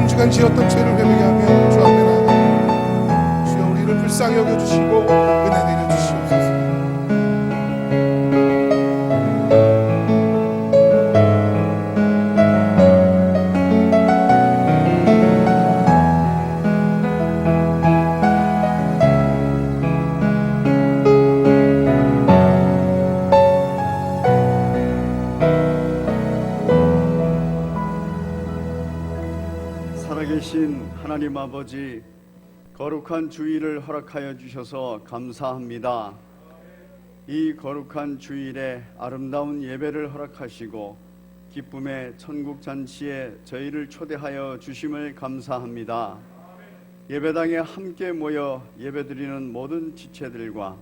한 주간 지었던 죄를 회개하며 주 앞에 나아가 주여 우리를 불쌍히 여겨주시고 은혜 내려주시옵소서. 살아계신 하나님 아버지, 거룩한 주일을 허락하여 주셔서 감사합니다. 이 거룩한 주일에 아름다운 예배를 허락하시고 기쁨의 천국 잔치에 저희를 초대하여 주심을 감사합니다. 예배당에 함께 모여 예배드리는 모든 지체들과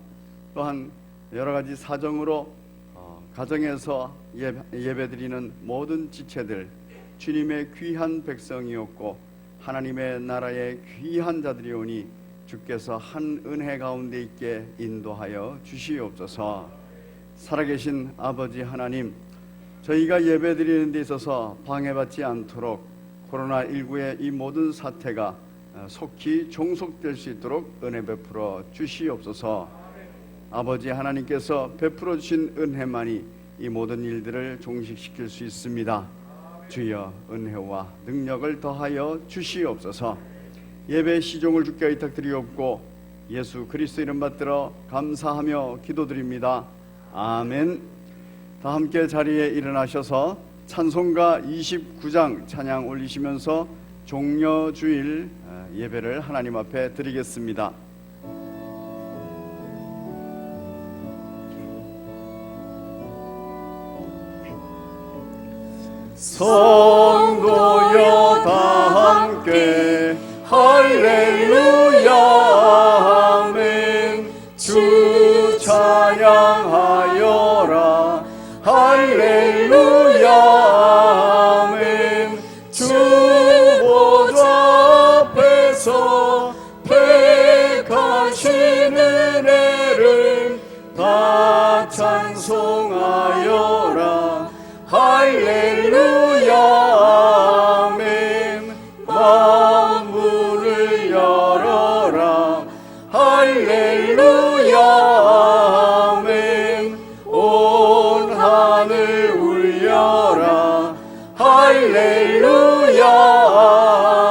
또한 여러 가지 사정으로 가정에서 예배드리는 모든 지체들, 주님의 귀한 백성이었고 하나님의 나라의 귀한 자들이오니 주께서 한 은혜 가운데 있게 인도하여 주시옵소서. 살아계신 아버지 하나님, 저희가 예배드리는 데 있어서 방해받지 않도록 코로나19의 이 모든 사태가 속히 종속될 수 있도록 은혜 베풀어 주시옵소서. 아버지 하나님께서 베풀어 주신 은혜만이 이 모든 일들을 종식시킬 수 있습니다. 주여 은혜와 능력을 더하여 주시옵소서. 예배 시종을 주께 의탁드리옵고 예수 그리스도 이름 받들어 감사하며 기도드립니다. 아멘. 다 함께 자리에 일어나셔서 찬송가 29장 찬양 올리시면서 종려주일 예배를 하나님 앞에 드리겠습니다. 성도여 다 함께 할렐루야 아멘. 주 찬양하여라 할렐루야 아멘. 주 보좌 앞에서 택하신 은혜를 다 찬송하여라 할렐루야 아멘. 만물을 열어라 할렐루야 아멘. 온 하늘 울려라 할렐루야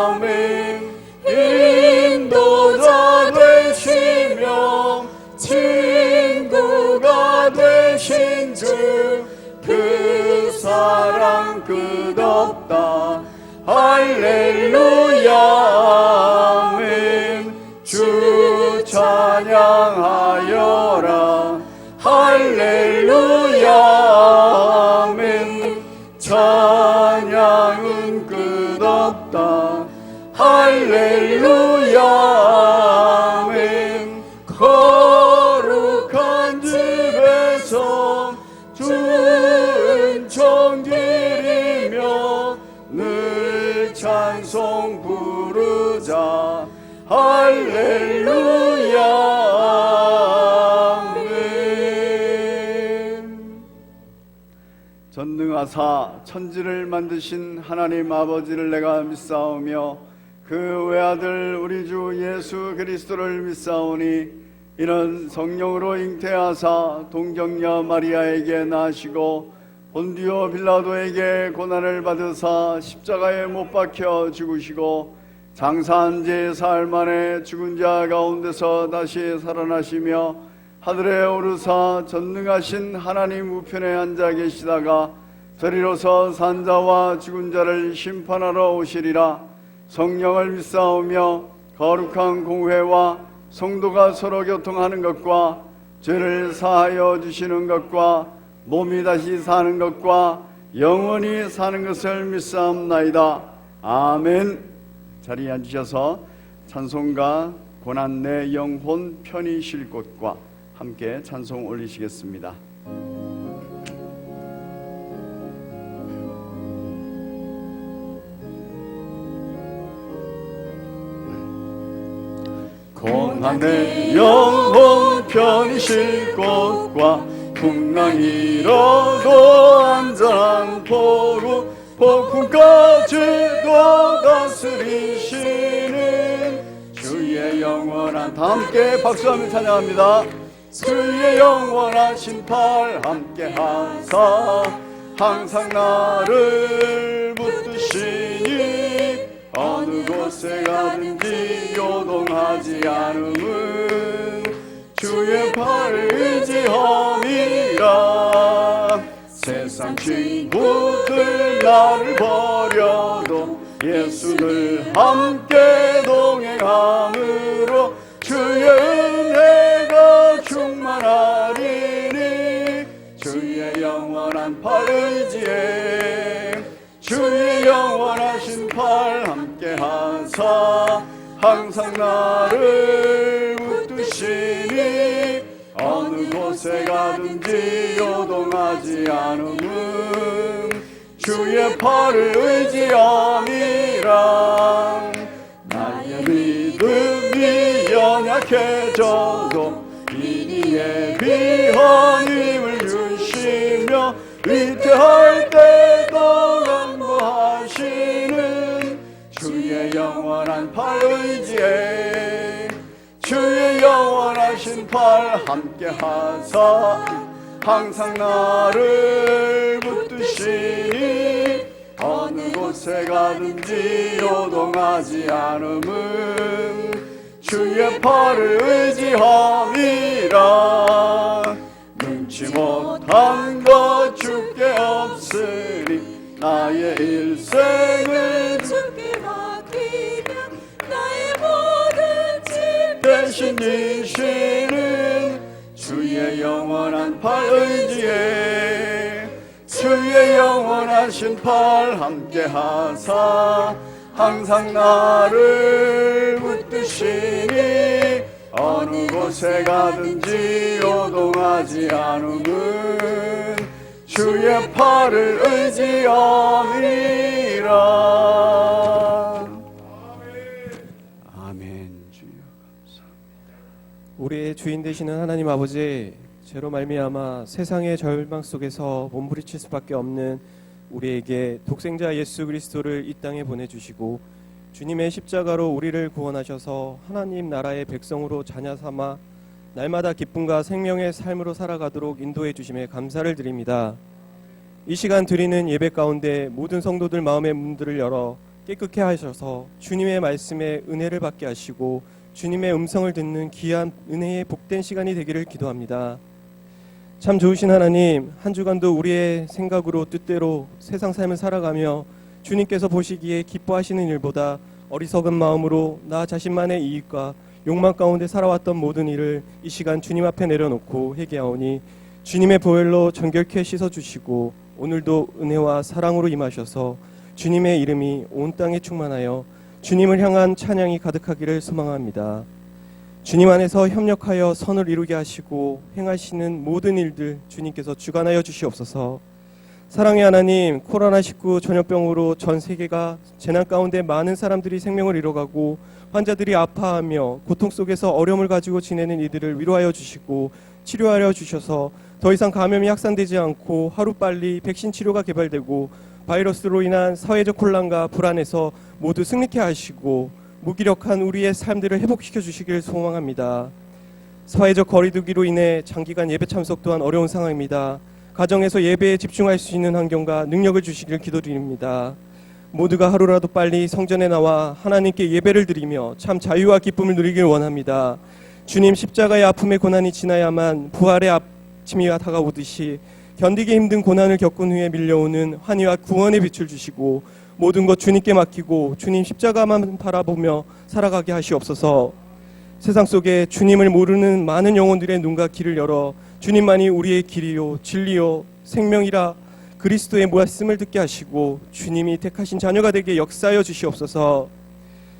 아멘. 인도자 되시며 친구가 되신 주 그 사랑 끝없다 할렐루야 아멘. 주 찬양하여라 할렐루야 아멘. 찬양은 끝없다 할렐루야 아멘. 거룩한 집에서 은총 드리며 늘 찬송 부르자 할렐루야 아멘. 전능하사 천지를 만드신 하나님 아버지를 내가 믿사오며 그 외아들 우리 주 예수 그리스도를 믿사오니 이는 성령으로 잉태하사 동정녀 마리아에게 나시고 본디오 빌라도에게 고난을 받으사 십자가에 못 박혀 죽으시고 장사한 지 사흘 만에 죽은 자 가운데서 다시 살아나시며 하늘에 오르사 전능하신 하나님 우편에 앉아 계시다가 저리로서 산자와 죽은 자를 심판하러 오시리라. 성령을 믿사오며 거룩한 공회와 성도가 서로 교통하는 것과 죄를 사하여 주시는 것과 몸이 다시 사는 것과 영원히 사는 것을 믿사옵나이다. 아멘. 자리에 앉으셔서 찬송가 고난 내 영혼 편히 쉴 곳과 함께 찬송 올리시겠습니다. 고난 내 영혼 편히 쉴 곳과 풍랑이로도 안전한 포구 폭풍까지도 다스리시는 주의 영원한 다 함께 박수하며 찬양합니다. 주의 영원하신 팔 함께 하사 항상 나를 붙드시니 어느 곳에 가든지 요동하지 않음은 주의 팔을 의지함이라. 세상 친구들 나를 버려도 예수를 함께 동행함으로 주의 은혜가 충만하리니 주의 영원한 팔 의지해 주의 영원하신 팔 함께 하사 항상 나를 붙드시니 어느 곳에 가든지 요동하지 않음은 주의 팔을 의지함이라. 나의 믿음이 연약해져도 이니 예비한 힘을 주시며 위태할 때도 강구하시는 주의 영원한 팔 의지해 주의 영원하신 팔 함께 하사 항상 나를 붙드시니 어느 곳에 가든지 요동하지 않음은 주의 팔을 의지함이라. 눈치 못한 것 주께 없으니 나의 일생을 주께 맡기며 나의 모든 짐 대신 지시는 주의 영원한 팔 의지해 주의 영원하신 팔 함께 하사 항상 나를 붙드시니 어느 곳에 가든지 요동하지 않음은 주의 팔을 의지함이라. 아멘. 주여 감사합니다. 우리의 주인 되시는 하나님 아버지, 죄로 말미암아 세상의 절망 속에서 몸부림칠 수밖에 없는 우리에게 독생자 예수 그리스도를 이 땅에 보내주시고 주님의 십자가로 우리를 구원하셔서 하나님 나라의 백성으로 자녀 삼아 날마다 기쁨과 생명의 삶으로 살아가도록 인도해 주심에 감사를 드립니다. 이 시간 드리는 예배 가운데 모든 성도들 마음의 문들을 열어 깨끗게 하셔서 주님의 말씀에 은혜를 받게 하시고 주님의 음성을 듣는 귀한 은혜의 복된 시간이 되기를 기도합니다. 참 좋으신 하나님, 한 주간도 우리의 생각으로 뜻대로 세상 삶을 살아가며 주님께서 보시기에 기뻐하시는 일보다 어리석은 마음으로 나 자신만의 이익과 욕망 가운데 살아왔던 모든 일을 이 시간 주님 앞에 내려놓고 회개하오니 주님의 보혈로 정결케 씻어주시고 오늘도 은혜와 사랑으로 임하셔서 주님의 이름이 온 땅에 충만하여 주님을 향한 찬양이 가득하기를 소망합니다. 주님 안에서 협력하여 선을 이루게 하시고 행하시는 모든 일들 주님께서 주관하여 주시옵소서. 사랑의 하나님, 코로나19 전염병으로 전 세계가 재난 가운데 많은 사람들이 생명을 잃어가고 환자들이 아파하며 고통 속에서 어려움을 가지고 지내는 이들을 위로하여 주시고 치료하여 주셔서 더 이상 감염이 확산되지 않고 하루빨리 백신 치료가 개발되고 바이러스로 인한 사회적 혼란과 불안에서 모두 승리케 하시고 무기력한 우리의 삶들을 회복시켜 주시길 소망합니다. 사회적 거리두기로 인해 장기간 예배 참석 또한 어려운 상황입니다. 가정에서 예배에 집중할 수 있는 환경과 능력을 주시길 기도드립니다. 모두가 하루라도 빨리 성전에 나와 하나님께 예배를 드리며 참 자유와 기쁨을 누리길 원합니다. 주님 십자가의 아픔의 고난이 지나야만 부활의 아침이 다가오듯이 견디기 힘든 고난을 겪은 후에 밀려오는 환희와 구원의 빛을 주시고 모든 것 주님께 맡기고 주님 십자가만 바라보며 살아가게 하시옵소서. 세상 속에 주님을 모르는 많은 영혼들의 눈과 귀를 열어 주님만이 우리의 길이요 진리요 생명이라 그리스도의 말씀을 듣게 하시고 주님이 택하신 자녀가 되게 역사하여 주시옵소서.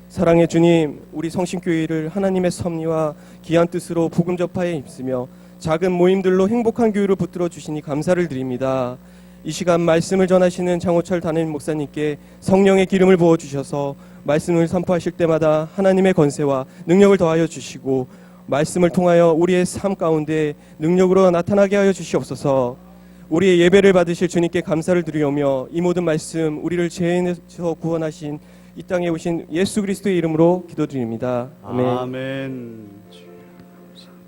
사랑의 주님, 우리 성신교회를 하나님의 섭리와 귀한 뜻으로 복음 전파에 힘쓰며 작은 모임들로 행복한 교회로 붙들어 주시니 감사를 드립니다. 이 시간 말씀을 전하시는 장호철 담임 목사님께 성령의 기름을 부어주셔서 말씀을 선포하실 때마다 하나님의 권세와 능력을 더하여 주시고 말씀을 통하여 우리의 삶 가운데 능력으로 나타나게 하여 주시옵소서. 우리의 예배를 받으실 주님께 감사를 드리오며 이 모든 말씀 우리를 죄에서 구원하신 이 땅에 오신 예수 그리스도의 이름으로 기도드립니다. 아멘. 아멘. 주여 감사합니다.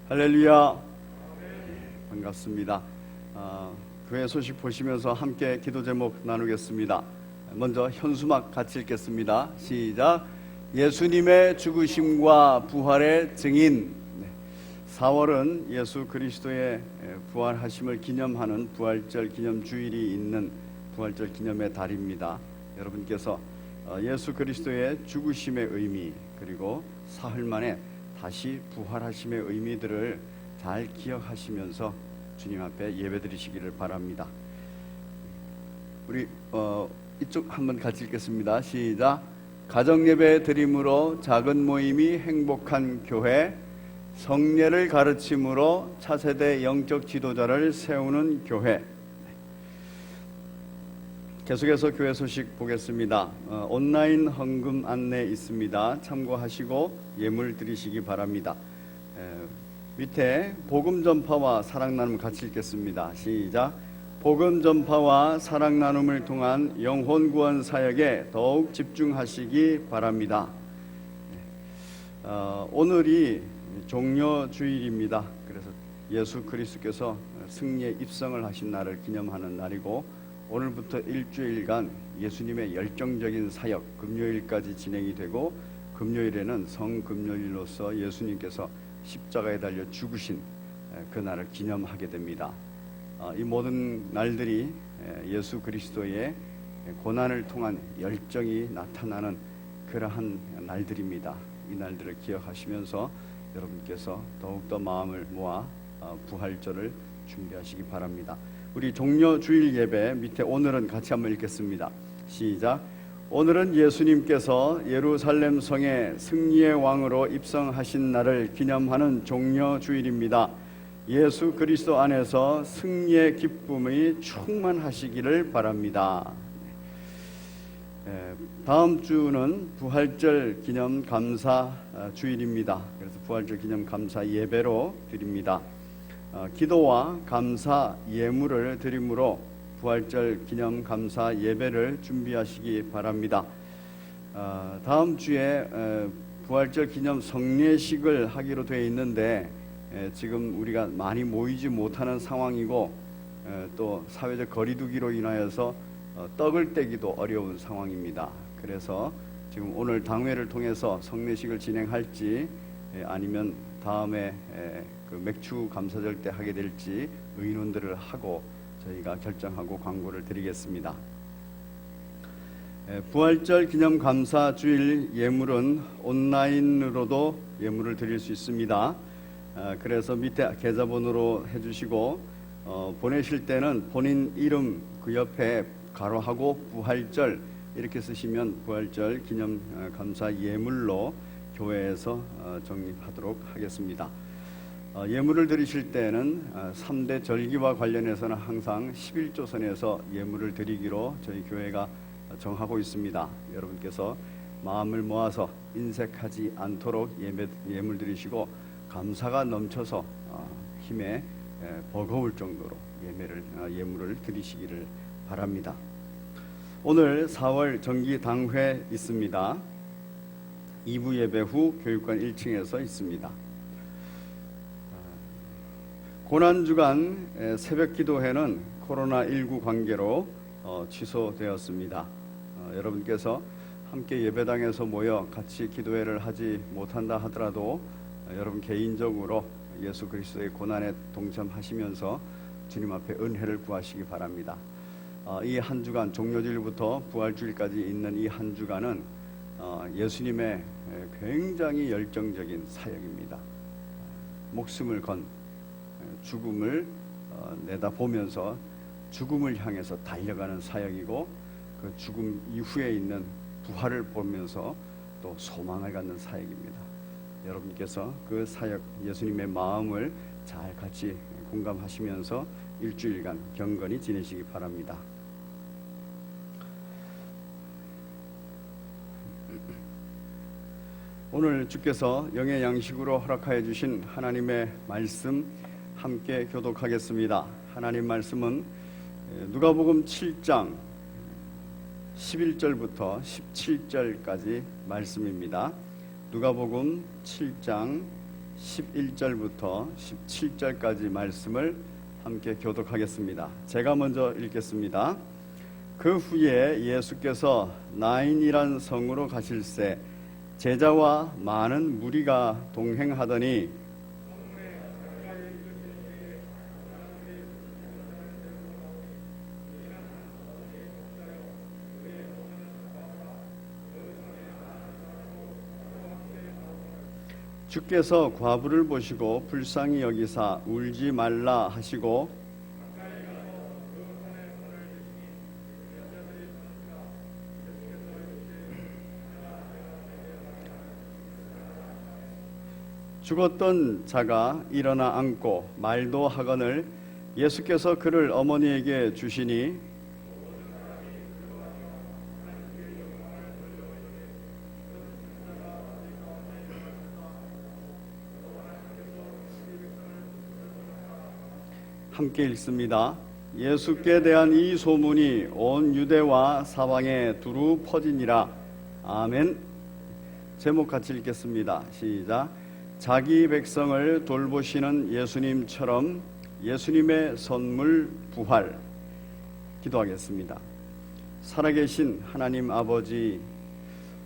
할렐루야. 반갑습니다. 교회 소식 보시면서 함께 기도 제목 나누겠습니다. 먼저 현수막 같이 읽겠습니다. 시작. 예수님의 죽으심과 부활의 증인. 4월은 예수 그리스도의 부활하심을 기념하는 부활절 기념 주일이 있는 부활절 기념의 달입니다. 여러분께서 예수 그리스도의 죽으심의 의미 그리고 사흘 만에 다시 부활하심의 의미들을 잘 기억하시면서 주님 앞에 예배드리시기를 바랍니다. 우리 이쪽 한번 같이 읽겠습니다. 시작. 가정예배 드림으로 작은 모임이 행복한 교회, 성례를 가르침으로 차세대 영적 지도자를 세우는 교회. 계속해서 교회 소식 보겠습니다. 온라인 헌금 안내 있습니다. 참고하시고 예물 드리시기 바랍니다. 밑에 복음 전파와 사랑 나눔 같이 읽겠습니다. 시작. 복음 전파와 사랑 나눔을 통한 영혼 구원 사역에 더욱 집중하시기 바랍니다. 오늘이 종려 주일입니다. 그래서 예수 그리스도께서 승리의 입성을 하신 날을 기념하는 날이고 오늘부터 일주일간 예수님의 열정적인 사역 금요일까지 진행이 되고 금요일에는 성금요일로서 예수님께서 십자가에 달려 죽으신 그 날을 기념하게 됩니다. 이 모든 날들이 예수 그리스도의 고난을 통한 열정이 나타나는 그러한 날들입니다. 이 날들을 기억하시면서 여러분께서 더욱더 마음을 모아 부활절을 준비하시기 바랍니다. 우리 종려 주일 예배 밑에 오늘은 같이 한번 읽겠습니다. 시작. 오늘은 예수님께서 예루살렘 성에 승리의 왕으로 입성하신 날을 기념하는 종려 주일입니다. 예수 그리스도 안에서 승리의 기쁨이 충만하시기를 바랍니다. 다음 주는 부활절 기념 감사 주일입니다. 그래서 부활절 기념 감사 예배로 드립니다. 기도와 감사 예물을 드림으로 부활절 기념 감사 예배를 준비하시기 바랍니다. 다음 주에 부활절 기념 성례식을 하기로 되어 있는데 지금 우리가 많이 모이지 못하는 상황이고 또 사회적 거리두기로 인하여서 떡을 떼기도 어려운 상황입니다. 그래서 지금 오늘 당회를 통해서 성례식을 진행할지 아니면 다음에 그 맥주 감사절 때 하게 될지 의논들을 하고 저희가 결정하고 광고를 드리겠습니다. 부활절 기념 감사 주일 예물은 온라인으로도 예물을 드릴 수 있습니다. 그래서 밑에 계좌번호로 해주시고 보내실 때는 본인 이름 그 옆에 가로하고 부활절 이렇게 쓰시면 부활절 기념 감사 예물로 교회에서 정립하도록 하겠습니다. 예물을 드리실 때는 3대 절기와 관련해서는 항상 11조선에서 예물을 드리기로 저희 교회가 정하고 있습니다. 여러분께서 마음을 모아서 인색하지 않도록 예물 드리시고 감사가 넘쳐서 힘에 버거울 정도로 예물을 드리시기를 바랍니다. 오늘 4월 정기 당회 있습니다. 2부 예배 후 교육관 1층에서 있습니다. 고난주간 새벽 기도회는 코로나19 관계로 취소되었습니다. 여러분께서 함께 예배당에서 모여 같이 기도회를 하지 못한다 하더라도 여러분 개인적으로 예수 그리스도의 고난에 동참하시면서 주님 앞에 은혜를 구하시기 바랍니다. 이 한 주간 종료주일부터 부활주일까지 있는 이 한 주간은 예수님의 굉장히 열정적인 사역입니다. 목숨을 건 죽음을 내다보면서 죽음을 향해서 달려가는 사역이고 그 죽음 이후에 있는 부활을 보면서 또 소망을 갖는 사역입니다. 여러분께서 그 사역, 예수님의 마음을 잘 같이 공감하시면서 일주일간 경건히 지내시기 바랍니다. 오늘 주께서 영의 양식으로 허락하여 주신 하나님의 말씀 함께 교독하겠습니다. 하나님 말씀은 누가복음 7장 11절부터 17절까지 말씀입니다. 누가복음 7장 11절부터 17절까지 말씀을 함께 교독하겠습니다. 제가 먼저 읽겠습니다. 그 후에 예수께서 나인이란 성으로 가실새 제자와 많은 무리가 동행하더니 주께서 과부를 보시고 불쌍히 여기사 울지 말라 하시고 죽었던 자가 일어나 앉고 말도 하거늘 예수께서 그를 어머니에게 주시니 함께 읽습니다. 예수께 대한 이 소문이 온 유대와 사방에 두루 퍼지니라. 아멘. 제목 같이 읽겠습니다. 시작. 자기 백성을 돌보시는 예수님처럼 예수님의 선물 부활. 기도하겠습니다. 살아계신 하나님 아버지,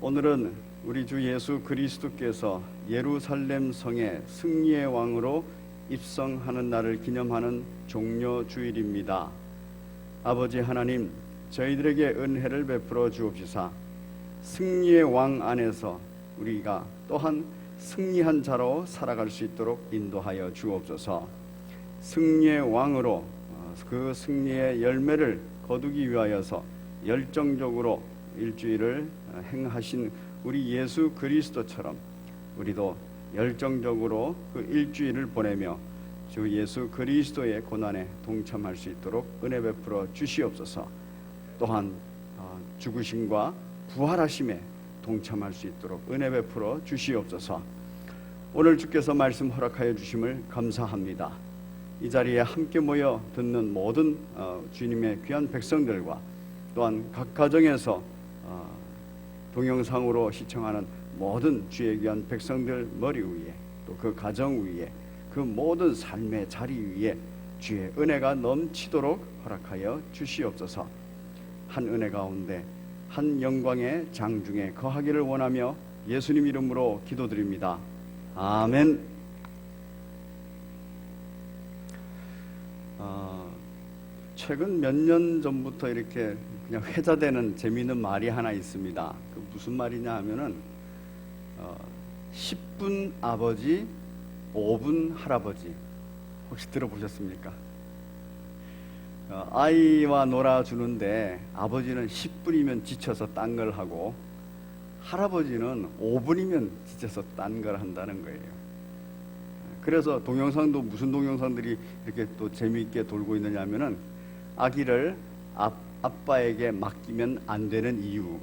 오늘은 우리 주 예수 그리스도께서 예루살렘 성의 승리의 왕으로 입성하는 날을 기념하는 종려 주일입니다. 아버지 하나님, 저희들에게 은혜를 베풀어 주옵시사 승리의 왕 안에서 우리가 또한 승리한 자로 살아갈 수 있도록 인도하여 주옵소서. 승리의 왕으로 그 승리의 열매를 거두기 위하여서 열정적으로 일주일을 행하신 우리 예수 그리스도처럼 우리도 열정적으로 그 일주일을 보내며 주 예수 그리스도의 고난에 동참할 수 있도록 은혜 베풀어 주시옵소서. 또한 죽으심과 부활하심에 동참할 수 있도록 은혜 베풀어 주시옵소서. 오늘 주께서 말씀 허락하여 주심을 감사합니다. 이 자리에 함께 모여 듣는 모든 주님의 귀한 백성들과 또한 각 가정에서 동영상으로 시청하는 모든 주의 귀한 백성들 머리 위에 또 그 가정 위에 그 모든 삶의 자리 위에 주의 은혜가 넘치도록 허락하여 주시옵소서. 한 은혜 가운데 한 영광의 장중에 거하기를 원하며 예수님 이름으로 기도드립니다. 아멘. 최근 몇 년 전부터 이렇게 그냥 회자되는 재미있는 말이 하나 있습니다. 그 무슨 말이냐 하면은 10분 아버지, 5분 할아버지. 혹시 들어보셨습니까? 아이와 놀아주는데 아버지는 10분이면 지쳐서 딴 걸 하고 할아버지는 5분이면 지쳐서 딴 걸 한다는 거예요. 그래서 동영상도 무슨 동영상들이 이렇게 또 재미있게 돌고 있느냐 하면은 아기를 아빠에게 맡기면 안 되는 이유,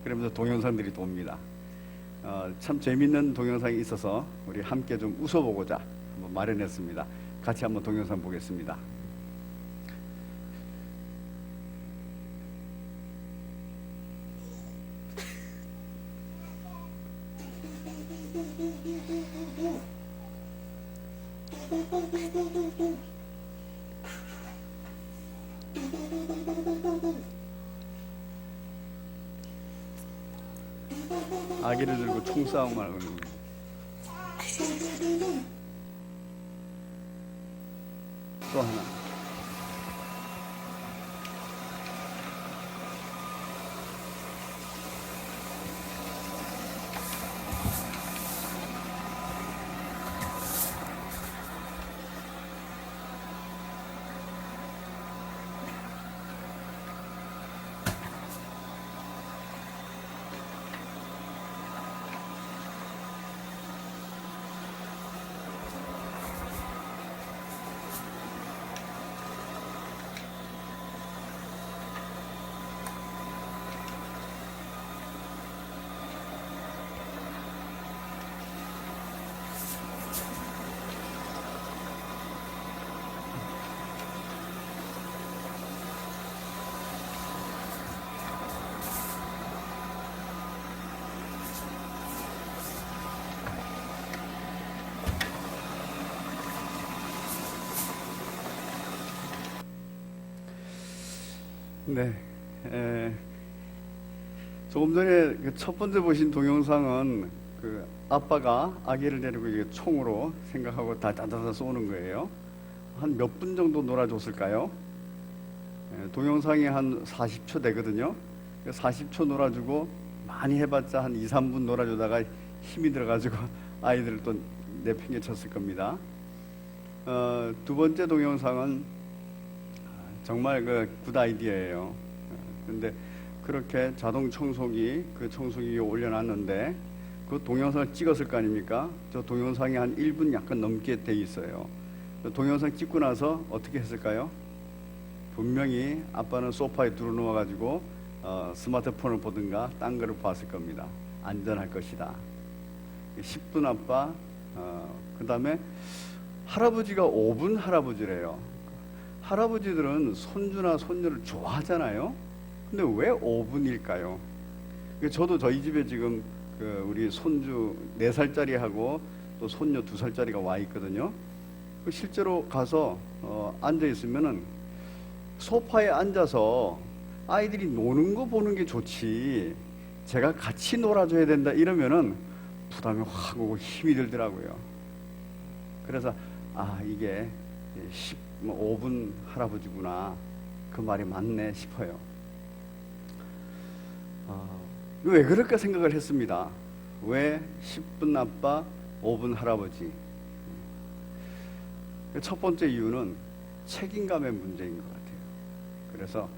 그러면서 동영상들이 돕니다. 참 재밌는 동영상이 있어서 우리 함께 좀 웃어보고자 한번 마련했습니다. 같이 한번 동영상 보겠습니다. 아기를 들고 총싸움을 하고 있는 거예요. 또 하나. 네. 조금 전에 그 첫 번째 보신 동영상은 그 아빠가 아기를 데리고 이게 총으로 생각하고 다다다다 쏘는 거예요. 한 몇 분 정도 놀아줬을까요? 동영상이 한 40초 되거든요. 40초 놀아주고 많이 해봤자 한 2, 3분 놀아주다가 힘이 들어가지고 아이들을 또 내팽개쳤을 겁니다. 두 번째 동영상은 정말 그 굿 아이디어예요. 근데 그렇게 자동 청소기, 그 청소기 위에 올려놨는데 그 동영상을 찍었을 거 아닙니까? 저 동영상이 한 1분 약간 넘게 돼 있어요. 그 동영상 찍고 나서 어떻게 했을까요? 분명히 아빠는 소파에 들어누워가지고 스마트폰을 보든가 딴 거를 봤을 겁니다. 안전할 것이다. 10분 아빠, 그 다음에 할아버지가 5분 할아버지래요. 할아버지들은 손주나 손녀를 좋아하잖아요. 근데 왜 5분일까요? 저도 저희 집에 지금 우리 손주 4살짜리하고 또 손녀 2살짜리가 와 있거든요. 실제로 가서 앉아 있으면은 소파에 앉아서 아이들이 노는 거 보는 게 좋지, 제가 같이 놀아줘야 된다 이러면은 부담이 확 오고 힘이 들더라고요. 그래서 이게 5분 할아버지구나, 그 말이 맞네 싶어요. 왜 그럴까 생각을 했습니다. 왜 10분 아빠 5분 할아버지? 첫 번째 이유는 책임감의 문제인 것 같아요. 그래서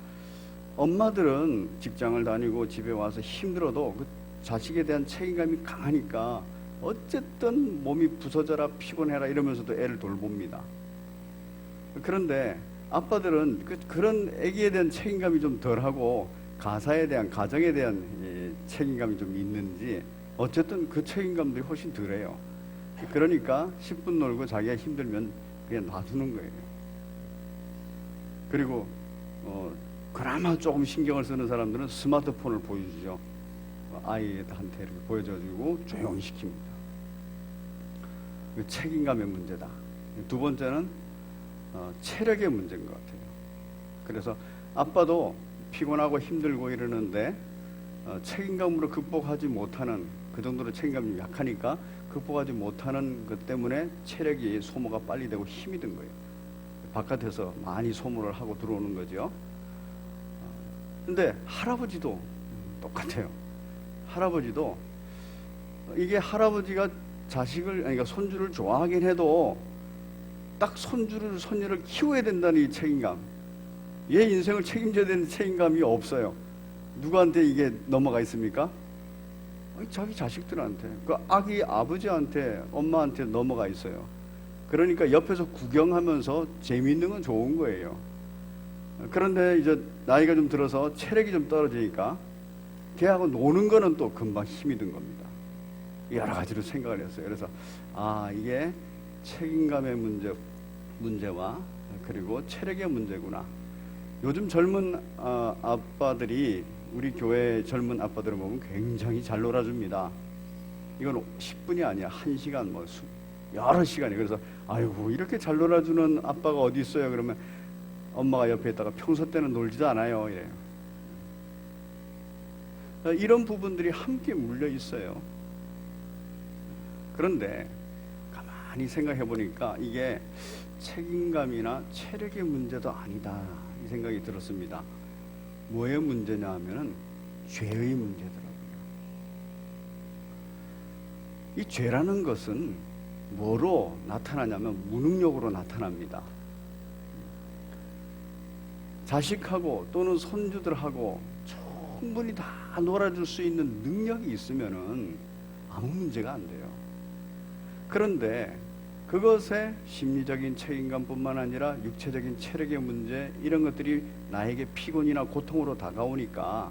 엄마들은 직장을 다니고 집에 와서 힘들어도 그 자식에 대한 책임감이 강하니까 어쨌든 몸이 부서져라 피곤해라 이러면서도 애를 돌봅니다. 그런데 아빠들은 그런 아기에 대한 책임감이 좀 덜하고 가사에 대한, 가정에 대한 책임감이 좀 있는지 어쨌든 그 책임감들이 훨씬 덜해요. 그러니까 10분 놀고 자기가 힘들면 그냥 놔두는 거예요. 그리고 그나마 조금 신경을 쓰는 사람들은 스마트폰을 보여주죠. 아이한테 이렇게 보여줘가지고 조용히 시킵니다. 책임감의 문제다. 두 번째는 체력의 문제인 것 같아요. 그래서 아빠도 피곤하고 힘들고 이러는데 책임감으로 극복하지 못하는, 그 정도로 책임감이 약하니까 극복하지 못하는 것 때문에 체력이 소모가 빨리 되고 힘이 든 거예요. 바깥에서 많이 소모를 하고 들어오는 거죠. 근데 할아버지도 똑같아요. 할아버지도 이게 할아버지가 자식을, 그러니까 손주를 좋아하긴 해도 딱 손주를, 손녀를 키워야 된다는 이 책임감, 얘 인생을 책임져야 되는 책임감이 없어요. 누구한테 이게 넘어가 있습니까? 자기 자식들한테, 그 아기 아버지한테, 엄마한테 넘어가 있어요. 그러니까 옆에서 구경하면서 재미있는 건 좋은 거예요. 그런데 이제 나이가 좀 들어서 체력이 좀 떨어지니까 걔하고 노는 거는 또 금방 힘이 든 겁니다. 여러 가지로 생각을 했어요. 그래서 이게 책임감의 문제와 그리고 체력의 문제구나. 요즘 젊은 아빠들이, 우리 교회 젊은 아빠들을 보면 굉장히 잘 놀아줍니다. 이건 10분이 아니야. 1시간, 여러 시간이. 그래서 아이고 이렇게 잘 놀아주는 아빠가 어디 있어요? 그러면 엄마가 옆에 있다가 평소 때는 놀지도 않아요 이래요. 이런 부분들이 함께 물려 있어요. 그런데 가만히 생각해 보니까 이게 책임감이나 체력의 문제도 아니다 이 생각이 들었습니다. 뭐의 문제냐 하면은 죄의 문제더라고요. 이 죄라는 것은 뭐로 나타나냐면 무능력으로 나타납니다. 자식하고 또는 손주들하고 충분히 다 놀아줄 수 있는 능력이 있으면은 아무 문제가 안 돼요. 그런데 그것에 심리적인 책임감뿐만 아니라 육체적인 체력의 문제, 이런 것들이 나에게 피곤이나 고통으로 다가오니까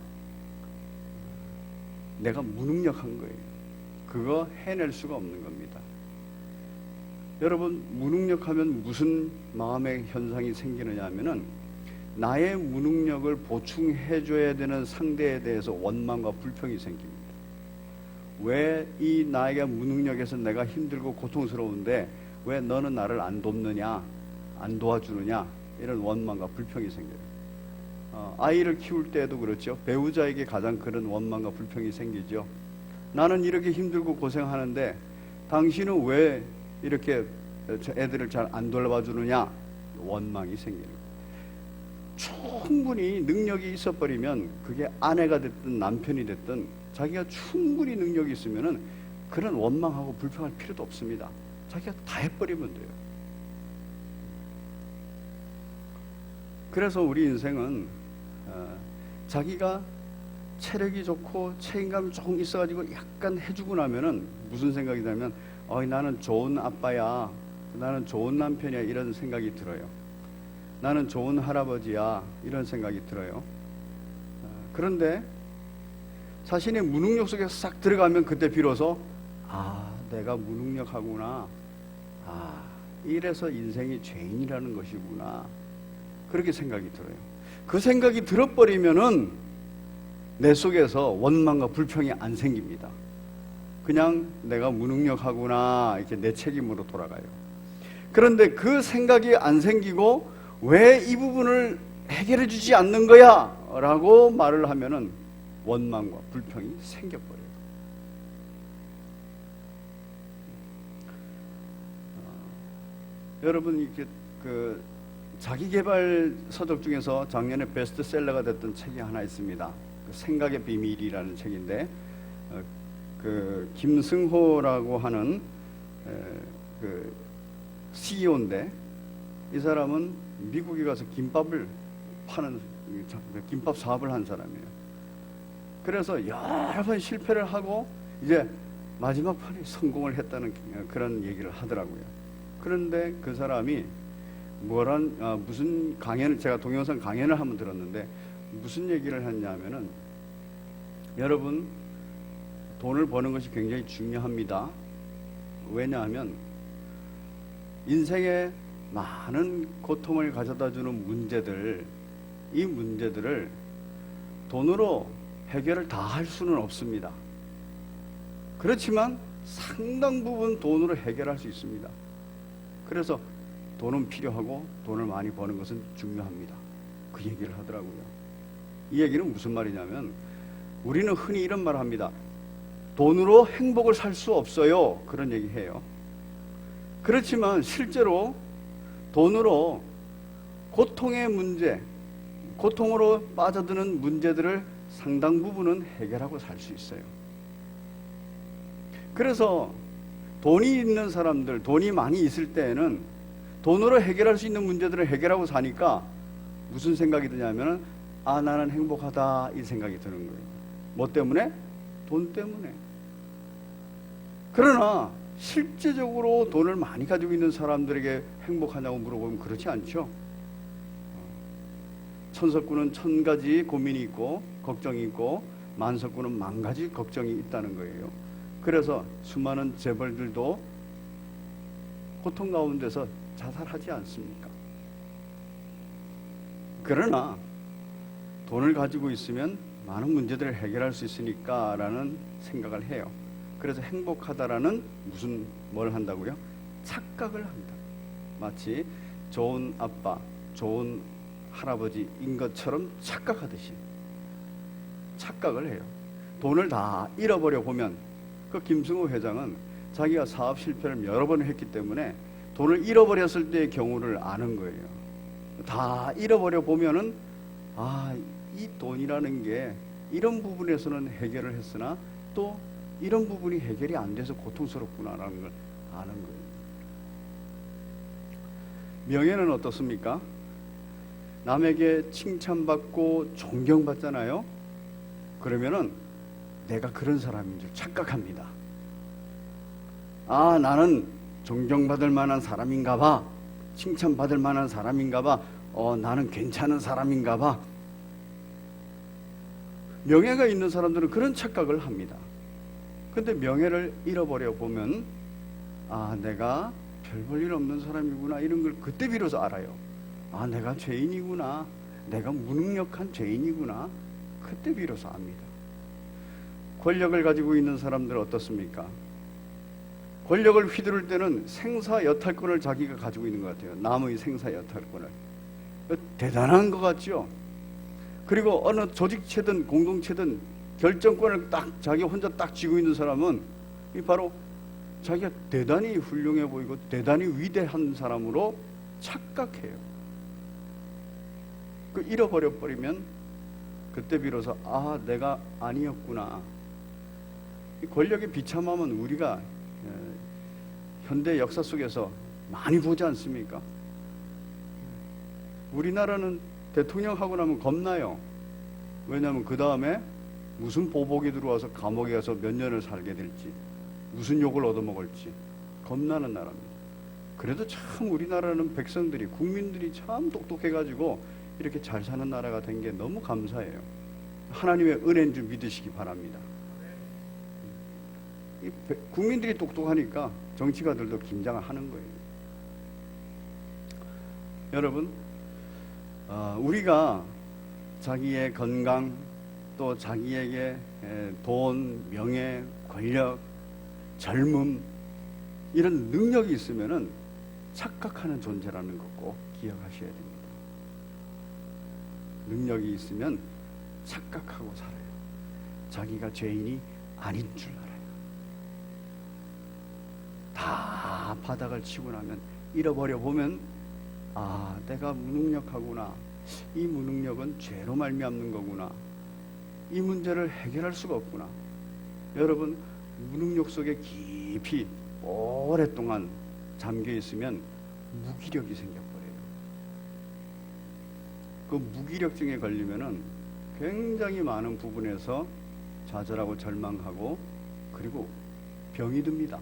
내가 무능력한 거예요. 그거 해낼 수가 없는 겁니다. 여러분, 무능력하면 무슨 마음의 현상이 생기느냐 하면은 나의 무능력을 보충해줘야 되는 상대에 대해서 원망과 불평이 생깁니다. 왜 이 나에게 무능력해서 내가 힘들고 고통스러운데 왜 너는 나를 안 돕느냐, 안 도와주느냐, 이런 원망과 불평이 생겨요. 아이를 키울 때도 그렇죠. 배우자에게 가장 그런 원망과 불평이 생기죠. 나는 이렇게 힘들고 고생하는데 당신은 왜 이렇게 애들을 잘 안 돌봐 주느냐, 원망이 생기는 거예요. 충분히 능력이 있어 버리면 그게 아내가 됐든 남편이 됐든 자기가 충분히 능력이 있으면은 그런 원망하고 불평할 필요도 없습니다. 자기가 다 해버리면 돼요. 그래서 우리 인생은 자기가 체력이 좋고 책임감이 조금 있어가지고 약간 해주고 나면은 무슨 생각이 들면 나는 좋은 아빠야, 나는 좋은 남편이야, 이런 생각이 들어요. 나는 좋은 할아버지야, 이런 생각이 들어요. 그런데 자신의 무능력 속에 싹 들어가면 그때 비로소 내가 무능력하구나, 이래서 인생이 죄인이라는 것이구나, 그렇게 생각이 들어요. 그 생각이 들어버리면은 내 속에서 원망과 불평이 안 생깁니다. 그냥 내가 무능력하구나, 이렇게 내 책임으로 돌아가요. 그런데 그 생각이 안 생기고 왜 이 부분을 해결해 주지 않는 거야? 라고 말을 하면은 원망과 불평이 생겨버려요. 여러분, 이렇게 자기개발 서적 중에서 작년에 베스트셀러가 됐던 책이 하나 있습니다. 생각의 비밀이라는 책인데, 김승호라고 하는 CEO인데, 이 사람은 미국에 가서 김밥을 파는 김밥 사업을 한 사람이에요. 그래서 여러 번 실패를 하고 이제 마지막 판에 성공을 했다는 그런 얘기를 하더라고요. 그런데 그 사람이 무슨 강연을, 제가 동영상 강연을 한번 들었는데 무슨 얘기를 했냐면은, 여러분, 돈을 버는 것이 굉장히 중요합니다. 왜냐하면 인생에 많은 고통을 가져다주는 문제들, 이 문제들을 돈으로 해결을 다 할 수는 없습니다. 그렇지만 상당 부분 돈으로 해결할 수 있습니다. 그래서 돈은 필요하고 돈을 많이 버는 것은 중요합니다. 그 얘기를 하더라고요. 이 얘기는 무슨 말이냐면, 우리는 흔히 이런 말을 합니다. 돈으로 행복을 살 수 없어요, 그런 얘기해요. 그렇지만 실제로 돈으로 고통의 문제, 고통으로 빠져드는 문제들을 상당 부분은 해결하고 살 수 있어요. 그래서 돈이 있는 사람들, 돈이 많이 있을 때에는 돈으로 해결할 수 있는 문제들을 해결하고 사니까 무슨 생각이 드냐면, 나는 행복하다, 이 생각이 드는 거예요. 뭐 때문에? 돈 때문에. 그러나 실제적으로 돈을 많이 가지고 있는 사람들에게 행복하냐고 물어보면 그렇지 않죠. 천석구는 1000가지 고민이 있고 걱정이 있고, 만석구는 10,000가지 걱정이 있다는 거예요. 그래서 수많은 재벌들도 고통 가운데서 자살하지 않습니까? 그러나 돈을 가지고 있으면 많은 문제들을 해결할 수 있으니까 라는 생각을 해요. 그래서 행복하다라는 뭘 한다고요? 착각을 한다. 마치 좋은 아빠, 좋은 할아버지인 것처럼 착각하듯이 착각을 해요. 돈을 다 잃어버려 보면, 그 김승호 회장은 자기가 사업 실패를 여러 번 했기 때문에 돈을 잃어버렸을 때의 경우를 아는 거예요. 다 잃어버려 보면은 이 돈이라는 게 이런 부분에서는 해결을 했으나 또 이런 부분이 해결이 안 돼서 고통스럽구나라는 걸 아는 거예요. 명예는 어떻습니까? 남에게 칭찬받고 존경받잖아요. 그러면은 내가 그런 사람인 줄 착각합니다. 나는 존경받을 만한 사람인가 봐, 칭찬받을 만한 사람인가 봐, 나는 괜찮은 사람인가 봐. 명예가 있는 사람들은 그런 착각을 합니다. 근데 명예를 잃어버려 보면 내가 별 볼 일 없는 사람이구나, 이런 걸 그때 비로소 알아요. 내가 죄인이구나, 내가 무능력한 죄인이구나, 그때 비로소 압니다. 권력을 가지고 있는 사람들은 어떻습니까? 권력을 휘두를 때는 생사여탈권을 자기가 가지고 있는 것 같아요. 남의 생사여탈권을. 대단한 것 같죠? 그리고 어느 조직체든 공동체든 결정권을 딱 자기 혼자 딱 쥐고 있는 사람은 이 바로 자기가 대단히 훌륭해 보이고 대단히 위대한 사람으로 착각해요. 그 잃어버려 버리면 그때 비로소 아, 내가 아니었구나. 이 권력의 비참함은 우리가 현대 역사 속에서 많이 보지 않습니까? 우리나라는 대통령 하고 나면 겁나요. 왜냐하면 그 다음에 무슨 보복이 들어와서 감옥에 가서 몇 년을 살게 될지, 무슨 욕을 얻어먹을지 겁나는 나라입니다. 그래도 참 우리나라는 백성들이, 국민들이 참 똑똑해가지고 이렇게 잘 사는 나라가 된 게 너무 감사해요. 하나님의 은혜인 줄 믿으시기 바랍니다. 국민들이 똑똑하니까 정치가들도 긴장을 하는 거예요. 여러분, 우리가 자기의 건강, 또 자기에게 돈, 명예, 권력, 젊음 이런 능력이 있으면은 착각하는 존재라는 거 꼭 기억하셔야 됩니다. 능력이 있으면 착각하고 살아요. 자기가 죄인이 아닌 줄 알아요. 다 바닥을 치고 나면 잃어버려 보면 아, 내가 무능력하구나. 이 무능력은 죄로 말미암는 거구나. 이 문제를 해결할 수가 없구나. 여러분, 무능력 속에 깊이 오랫동안 잠겨 있으면 무기력이 생겨버려요. 그 무기력증에 걸리면은 굉장히 많은 부분에서 좌절하고 절망하고 그리고 병이 듭니다.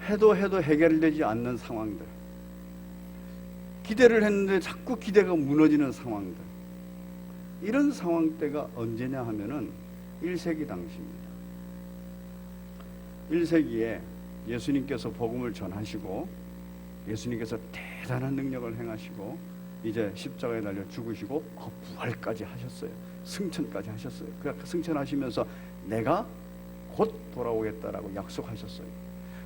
해도 해결되지 않는 상황들, 기대를 했는데 자꾸 기대가 무너지는 상황들, 이런 상황 때가 언제냐 하면은 1세기 당시입니다. 1세기에 예수님께서 복음을 전하시고 예수님께서 대단한 능력을 행하시고 이제 십자가에 달려 죽으시고 부활까지 하셨어요. 승천까지 하셨어요. 그 승천하시면서 내가 곧 돌아오겠다라고 약속하셨어요.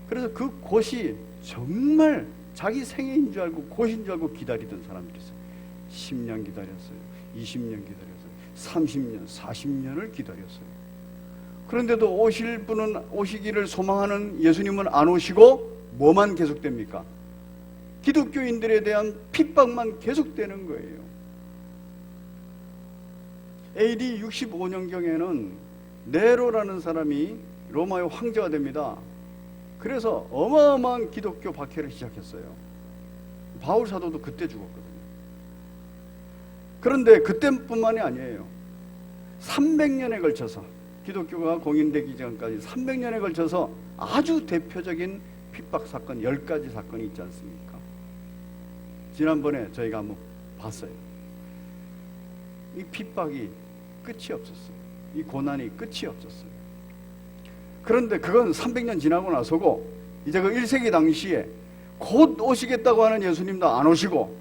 그래서 그 곧이 정말 자기 생애인 줄 알고 곧인 줄 알고 기다리던 사람들이 있어요. 10년 기다렸어요. 20년 기다렸어요. 30년, 40년을 기다렸어요. 그런데도 오실 분은, 오시기를 소망하는 예수님은 안 오시고 뭐만 계속됩니까? 기독교인들에 대한 핍박만 계속되는 거예요. AD 65년경에는 네로라는 사람이 로마의 황제가 됩니다. 그래서 어마어마한 기독교 박해를 시작했어요. 바울 사도도 그때 죽었거든요. 그런데 그때뿐만이 아니에요. 300년에 걸쳐서, 기독교가 공인되기 전까지 300년에 걸쳐서 아주 대표적인 핍박 사건 10가지 사건이 있지 않습니까? 지난번에 저희가 한번 봤어요. 이 핍박이 끝이 없었어요. 이 고난이 끝이 없었어요. 그런데 그건 300년 지나고 나서고 이제 그 1세기 당시에 곧 오시겠다고 하는 예수님도 안 오시고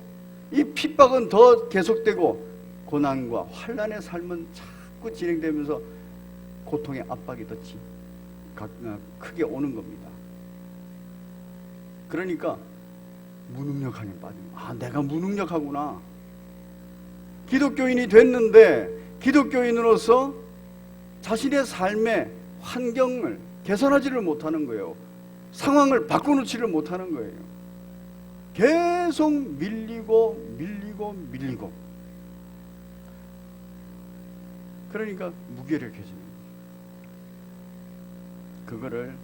이 핍박은 더 계속되고 고난과 환난의 삶은 자꾸 진행되면서 고통의 압박이 더 크게 오는 겁니다. 그러니까 무능력하게 빠집니다. 아, 내가 무능력하구나. 기독교인이 됐는데 기독교인으로서 자신의 삶의 환경을 개선하지를 못하는 거예요. 상황을 바꿔놓지를 못하는 거예요. 계속 밀리고 그러니까 무기력해지는 거예요. 그거를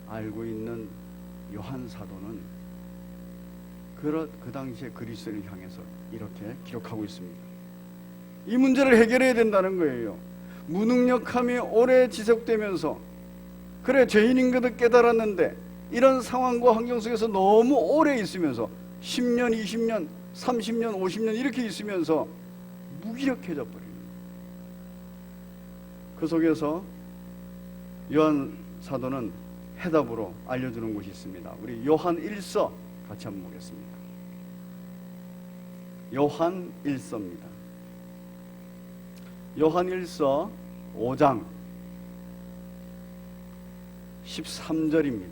알고 있는 요한 사도는 그 당시에 그리스도를 향해서 이렇게 기록하고 있습니다. 이 문제를 해결해야 된다는 거예요. 무능력함이 오래 지속되면서 그래 죄인인 것을 깨달았는데 이런 상황과 환경 속에서 너무 오래 있으면서 10년, 20년, 30년, 50년 이렇게 있으면서 무기력해져 버려요. 그 속에서 요한 사도는 해답으로 알려주는 곳이 있습니다. 우리 요한 1서 같이 한번 보겠습니다. 요한 1서입니다. 요한 1서 5장 13절입니다.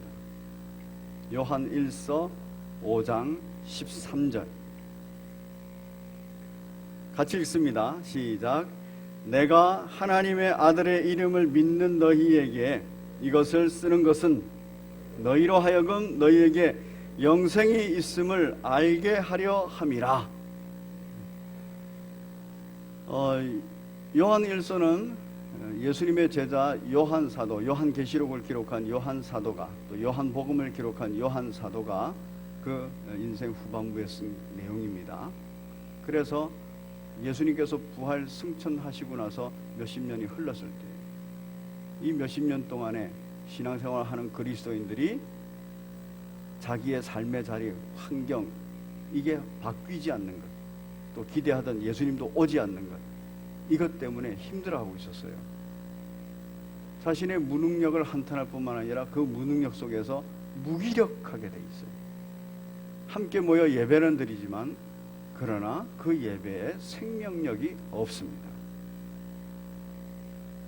요한 1서 5장 13절 같이 읽습니다. 시작. 내가 하나님의 아들의 이름을 믿는 너희에게 이것을 쓰는 것은 너희로 하여금 너희에게 영생이 있음을 알게 하려 함이라. 요한 1서는 예수님의 제자 요한 사도, 요한계시록을 기록한 요한 사도가, 또 요한 복음을 기록한 요한 사도가 그 인생 후반부에 쓴 내용입니다. 그래서 예수님께서 부활 승천하시고 나서 몇십 년이 흘렀을 때 이 몇십 년 동안에 신앙생활하는 그리스도인들이 자기의 삶의 자리, 환경, 이게 바뀌지 않는 것, 또 기대하던 예수님도 오지 않는 것, 이것 때문에 힘들어하고 있었어요. 자신의 무능력을 한탄할 뿐만 아니라 그 무능력 속에서 무기력하게 돼 있어요. 함께 모여 예배는 드리지만 그러나 그 예배에 생명력이 없습니다.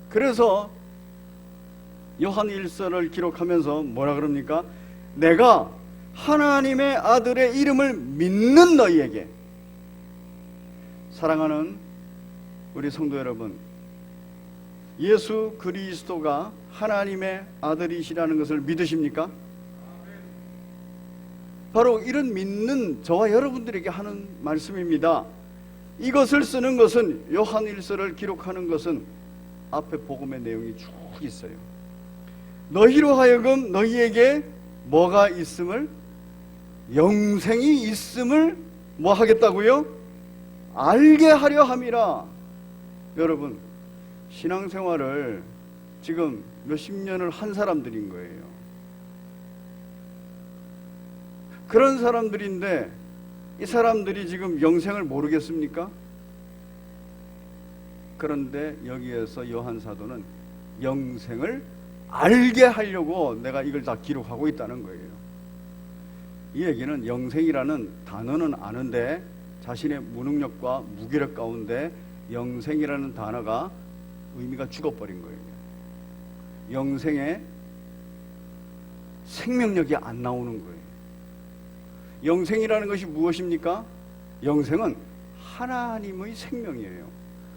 그래서 요한 1서를 기록하면서 뭐라 그럽니까? 내가 하나님의 아들의 이름을 믿는 너희에게. 사랑하는 우리 성도 여러분, 예수 그리스도가 하나님의 아들이시라는 것을 믿으십니까? 바로 이런 믿는 저와 여러분들에게 하는 말씀입니다. 이것을 쓰는 것은, 요한 1서를 기록하는 것은 앞에 복음의 내용이 쭉 있어요. 너희로 하여금 너희에게 뭐가 있음을, 영생이 있음을 뭐 하겠다고요? 알게 하려 함이라. 여러분, 신앙생활을 지금 몇십 년을 한 사람들인 거예요. 그런 사람들인데 이 사람들이 지금 영생을 모르겠습니까? 그런데 여기에서 요한 사도는 영생을 알게 하려고 내가 이걸 다 기록하고 있다는 거예요. 이 얘기는 영생이라는 단어는 아는데 자신의 무능력과 무기력 가운데 영생이라는 단어가 의미가 죽어버린 거예요. 영생에 생명력이 안 나오는 거예요. 영생이라는 것이 무엇입니까? 영생은 하나님의 생명이에요.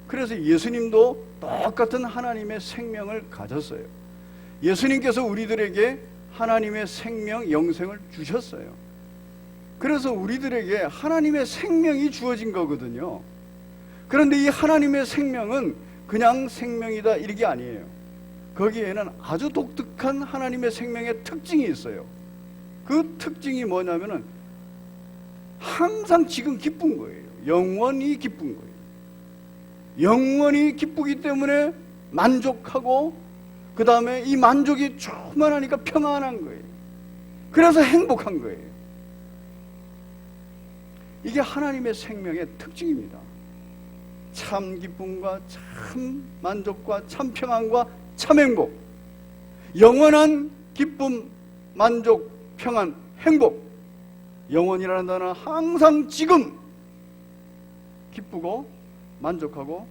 그래서 예수님도 똑같은 하나님의 생명을 가졌어요. 예수님께서 우리들에게 하나님의 생명, 영생을 주셨어요. 그래서 우리들에게 하나님의 생명이 주어진 거거든요. 그런데 이 하나님의 생명은 그냥 생명이다 이게 아니에요. 거기에는 아주 독특한 하나님의 생명의 특징이 있어요. 그 특징이 뭐냐면은 항상 지금 기쁜 거예요. 영원히 기쁜 거예요. 영원히 기쁘기 때문에 만족하고, 그 다음에 이 만족이 충만하니까 평안한 거예요. 그래서 행복한 거예요. 이게 하나님의 생명의 특징입니다. 참 기쁨과 참 만족과 참 평안과 참 행복, 영원한 기쁨, 만족, 평안, 행복. 영원이라는 단어는 항상 지금 기쁘고 만족하고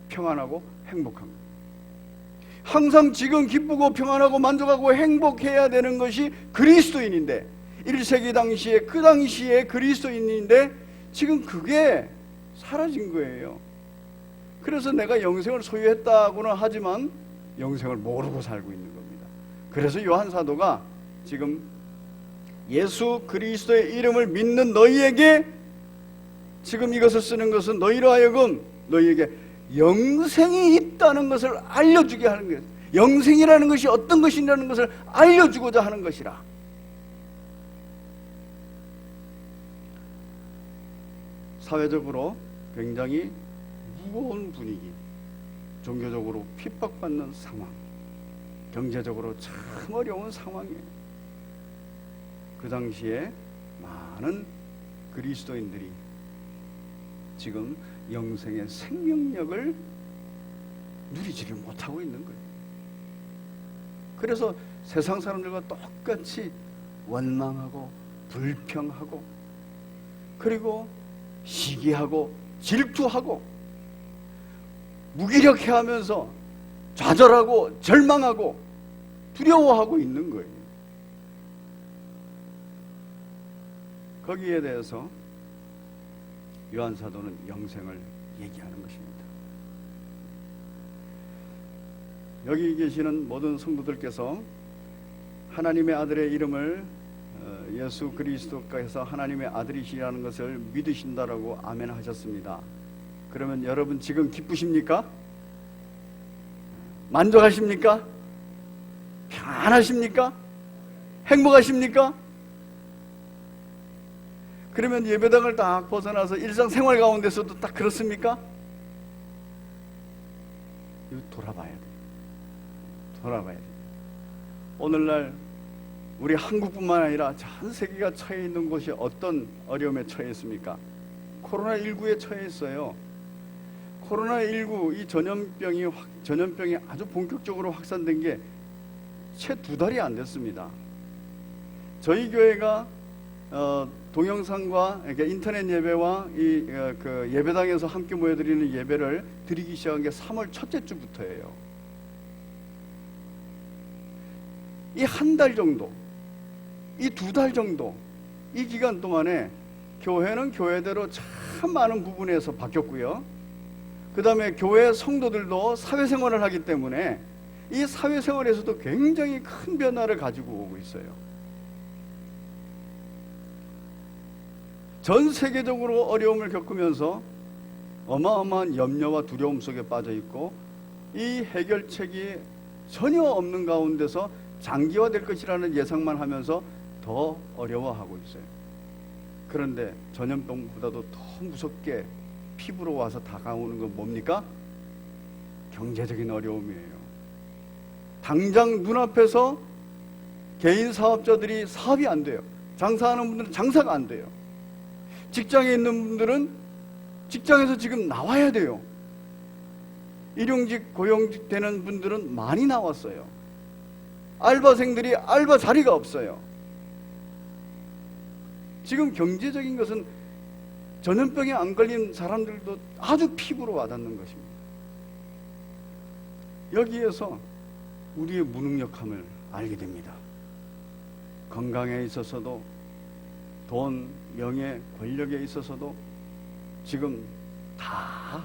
평안하고 행복합니다. 항상 지금 기쁘고 평안하고 만족하고 행복해야 되는 것이 그리스도인인데, 1세기 당시에 그 당시에 그리스도인인데 지금 그게 사라진 거예요. 그래서 내가 영생을 소유했다고는 하지만 영생을 모르고 살고 있는 겁니다. 그래서 요한 사도가 지금 예수 그리스도의 이름을 믿는 너희에게, 지금 이것을 쓰는 것은 너희로 하여금 너희에게 영생이 있다는 것을 알려주게 하는 거예요. 영생이라는 것이 어떤 것이라는 것을 알려주고자 하는 것이라. 사회적으로 굉장히 무거운 분위기, 종교적으로 핍박받는 상황, 경제적으로 참 어려운 상황이에요. 그 당시에 많은 그리스도인들이 지금 영생의 생명력을 누리지를 못하고 있는 거예요. 그래서 세상 사람들과 똑같이 원망하고 불평하고, 그리고 시기하고 질투하고 무기력해하면서 좌절하고 절망하고 두려워하고 있는 거예요. 거기에 대해서 요한 사도는 영생을 얘기하는 것입니다. 여기 계시는 모든 성도들께서 하나님의 아들의 이름을 예수 그리스도께서 하나님의 아들이시라는 것을 믿으신다라고 아멘 하셨습니다. 그러면 여러분 지금 기쁘십니까? 만족하십니까? 편안하십니까? 행복하십니까? 그러면 예배당을 딱 벗어나서 일상생활 가운데서도 딱 그렇습니까? 이거 돌아봐야 돼요. 돌아봐야 돼요. 오늘날 우리 한국뿐만 아니라 전 세계가 처해 있는 곳이 어떤 어려움에 처해 있습니까? 코로나19에 처해 있어요. 코로나19 이 전염병이 아주 본격적으로 확산된 게 채 2달이 안 됐습니다. 저희 교회가 동영상과 그러니까 인터넷 예배와 그 예배당에서 함께 모여드리는 예배를 드리기 시작한 게 3월 첫째 주부터예요. 이 한 달 정도, 이 2달 정도, 이 기간 동안에 교회는 교회대로 참 많은 부분에서 바뀌었고요. 그 다음에 교회 성도들도 사회생활을 하기 때문에 이 사회생활에서도 굉장히 큰 변화를 가지고 오고 있어요. 전 세계적으로 어려움을 겪으면서 어마어마한 염려와 두려움 속에 빠져 있고 이 해결책이 전혀 없는 가운데서 장기화될 것이라는 예상만 하면서 더 어려워하고 있어요. 그런데 전염병보다도 더 무섭게 피부로 와서 다가오는 건 뭡니까? 경제적인 어려움이에요. 당장 눈앞에서 개인 사업자들이 사업이 안 돼요. 장사하는 분들은 장사가 안 돼요. 직장에 있는 분들은 직장에서 지금 나와야 돼요. 일용직 고용직 되는 분들은 많이 나왔어요. 알바생들이 알바 자리가 없어요. 지금 경제적인 것은 전염병에 안 걸린 사람들도 아주 피부로 와닿는 것입니다. 여기에서 우리의 무능력함을 알게 됩니다. 건강에 있어서도 돈, 명예, 권력에 있어서도 지금 다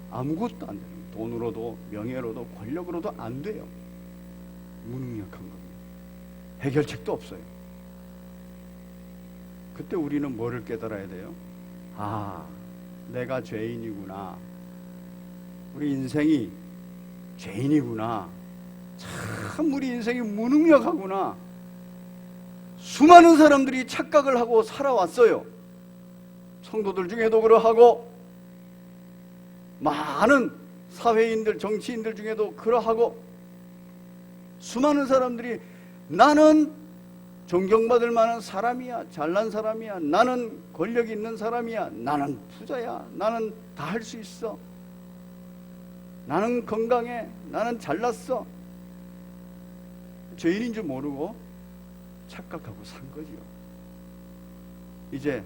아무것도 안 돼요. 돈으로도 명예로도 권력으로도 안 돼요. 무능력한 겁니다. 해결책도 없어요. 그때 우리는 뭐를 깨달아야 돼요? 아, 내가 죄인이구나. 우리 인생이 죄인이구나. 참 우리 인생이 무능력하구나. 수많은 사람들이 착각을 하고 살아왔어요. 성도들 중에도 그러하고 많은 사회인들, 정치인들 중에도 그러하고 수많은 사람들이 나는 존경받을 만한 사람이야, 잘난 사람이야, 나는 권력 있는 사람이야, 나는 부자야, 나는 다 할 수 있어, 나는 건강해, 나는 잘났어. 죄인인 줄 모르고 착각하고 산 거지요. 이제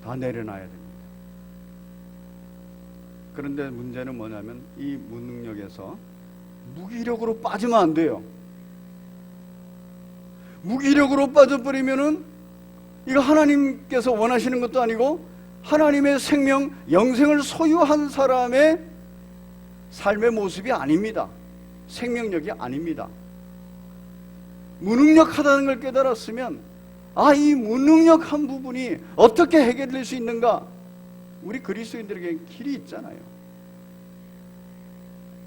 다 내려놔야 됩니다. 그런데 문제는 뭐냐면 이 무능력에서 무기력으로 빠지면 안 돼요. 무기력으로 빠져버리면은 이거 하나님께서 원하시는 것도 아니고 하나님의 생명, 영생을 소유한 사람의 삶의 모습이 아닙니다. 생명력이 아닙니다. 무능력하다는 걸 깨달았으면 이 무능력한 부분이 어떻게 해결될 수 있는가? 우리 그리스도인들에게 길이 있잖아요.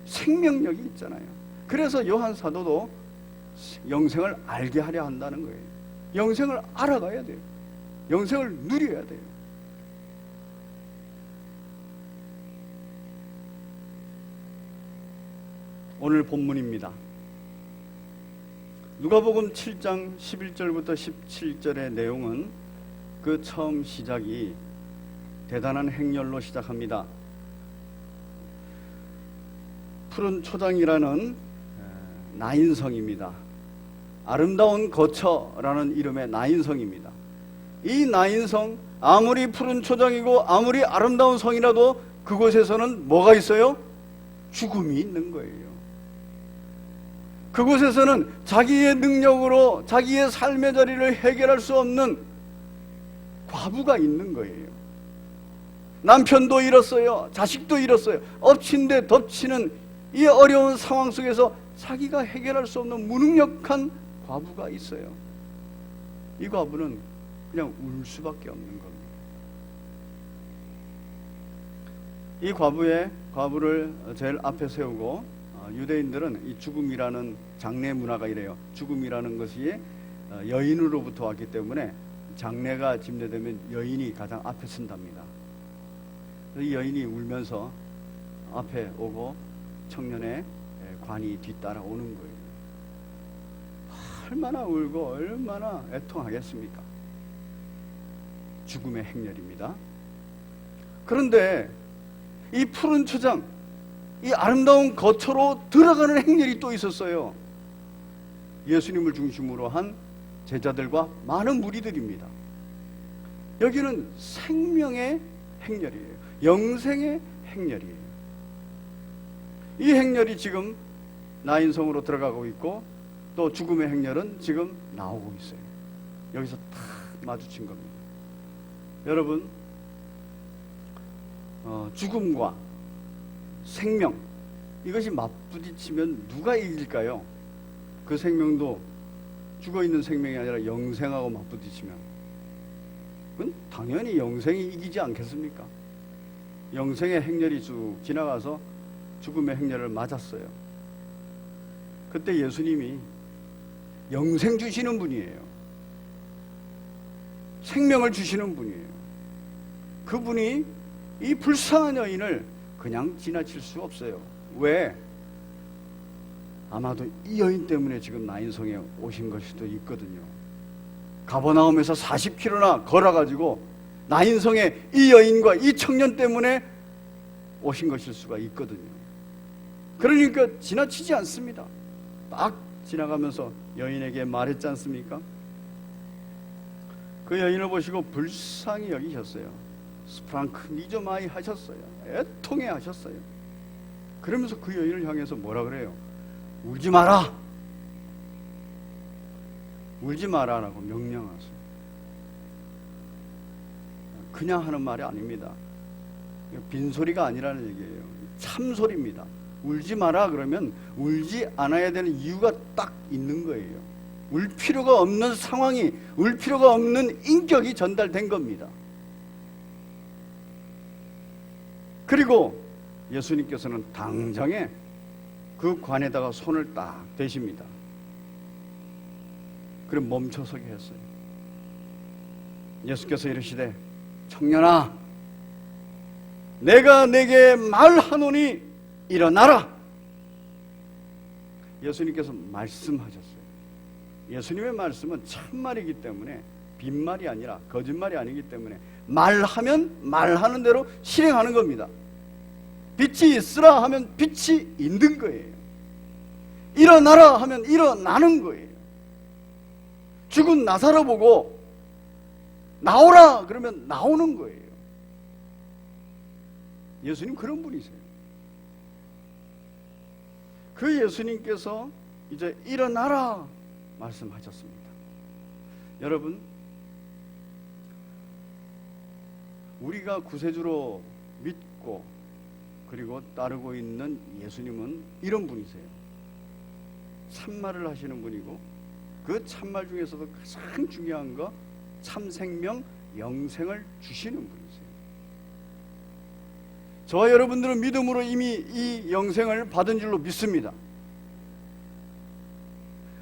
생명력이 있잖아요. 그래서 요한 사도도 영생을 알게 하려 한다는 거예요. 영생을 알아가야 돼요. 영생을 누려야 돼요. 오늘 본문입니다. 누가복음 7장 11절부터 17절의 내용은 그 처음 시작이 대단한 행렬로 시작합니다. 푸른 초장이라는 나인성입니다. 아름다운 거처라는 이름의 나인성입니다. 이 나인성, 아무리 푸른 초장이고 아무리 아름다운 성이라도 그곳에서는 뭐가 있어요? 죽음이 있는 거예요. 그곳에서는 자기의 능력으로 자기의 삶의 자리를 해결할 수 없는 과부가 있는 거예요. 남편도 잃었어요. 자식도 잃었어요. 엎친 데 덮치는 이 어려운 상황 속에서 자기가 해결할 수 없는 무능력한 과부가 있어요. 이 과부는 그냥 울 수밖에 없는 겁니다. 이 과부를 제일 앞에 세우고 유대인들은 이 죽음이라는 장례 문화가 이래요. 죽음이라는 것이 여인으로부터 왔기 때문에 장례가 집례되면 여인이 가장 앞에 선답니다. 이 여인이 울면서 앞에 오고 청년의 관이 뒤따라 오는 거예요. 얼마나 울고 얼마나 애통하겠습니까? 죽음의 행렬입니다. 그런데 이 푸른 초장, 이 아름다운 거처로 들어가는 행렬이 또 있었어요. 예수님을 중심으로 한 제자들과 많은 무리들입니다. 여기는 생명의 행렬이에요. 영생의 행렬이에요. 이 행렬이 지금 나인성으로 들어가고 있고 또 죽음의 행렬은 지금 나오고 있어요. 여기서 다 마주친 겁니다. 여러분, 죽음과 생명, 이것이 맞부딪히면 누가 이길까요? 그 생명도 죽어있는 생명이 아니라 영생하고 맞부딪히면 그건 당연히 영생이 이기지 않겠습니까? 영생의 행렬이 쭉 지나가서 죽음의 행렬을 맞았어요. 그때 예수님이 영생 주시는 분이에요. 생명을 주시는 분이에요. 그분이 이 불쌍한 여인을 그냥 지나칠 수 없어요. 왜? 아마도 이 여인 때문에 지금 나인성에 오신 걸 수도 있거든요. 가버나움에서 40km나 걸어가지고 나인성에 이 여인과 이 청년 때문에 오신 것일 수가 있거든요. 그러니까 지나치지 않습니다. 딱 지나가면서 여인에게 말했지 않습니까? 그 여인을 보시고 불쌍히 여기셨어요. 스프랑크 니조마이 하셨어요. 애통해 하셨어요. 그러면서 그 여인을 향해서 뭐라 그래요? 울지 마라! 울지 마라라고 명령하세요. 그냥 하는 말이 아닙니다. 빈소리가 아니라는 얘기예요. 참소리입니다. 울지 마라 그러면 울지 않아야 되는 이유가 딱 있는 거예요. 울 필요가 없는 상황이, 울 필요가 없는 인격이 전달된 겁니다. 그리고 예수님께서는 당장에 그 관에다가 손을 딱 대십니다. 그럼 멈춰서게 했어요. 예수께서 이르시되 청년아, 내가 내게 말하노니 일어나라. 예수님께서 말씀하셨어요. 예수님의 말씀은 참말이기 때문에 빈말이 아니라 거짓말이 아니기 때문에 말하면 말하는 대로 실행하는 겁니다. 빛이 있으라 하면 빛이 있는 거예요. 일어나라 하면 일어나는 거예요. 죽은 나사로 보고 나오라 그러면 나오는 거예요. 예수님 그런 분이세요. 그 예수님께서 이제 일어나라 말씀하셨습니다. 여러분, 우리가 구세주로 믿고 그리고 따르고 있는 예수님은 이런 분이세요. 참말을 하시는 분이고 그 참말 중에서도 가장 중요한 거 참생명, 영생을 주시는 분이세요. 저와 여러분들은 믿음으로 이미 이 영생을 받은 줄로 믿습니다.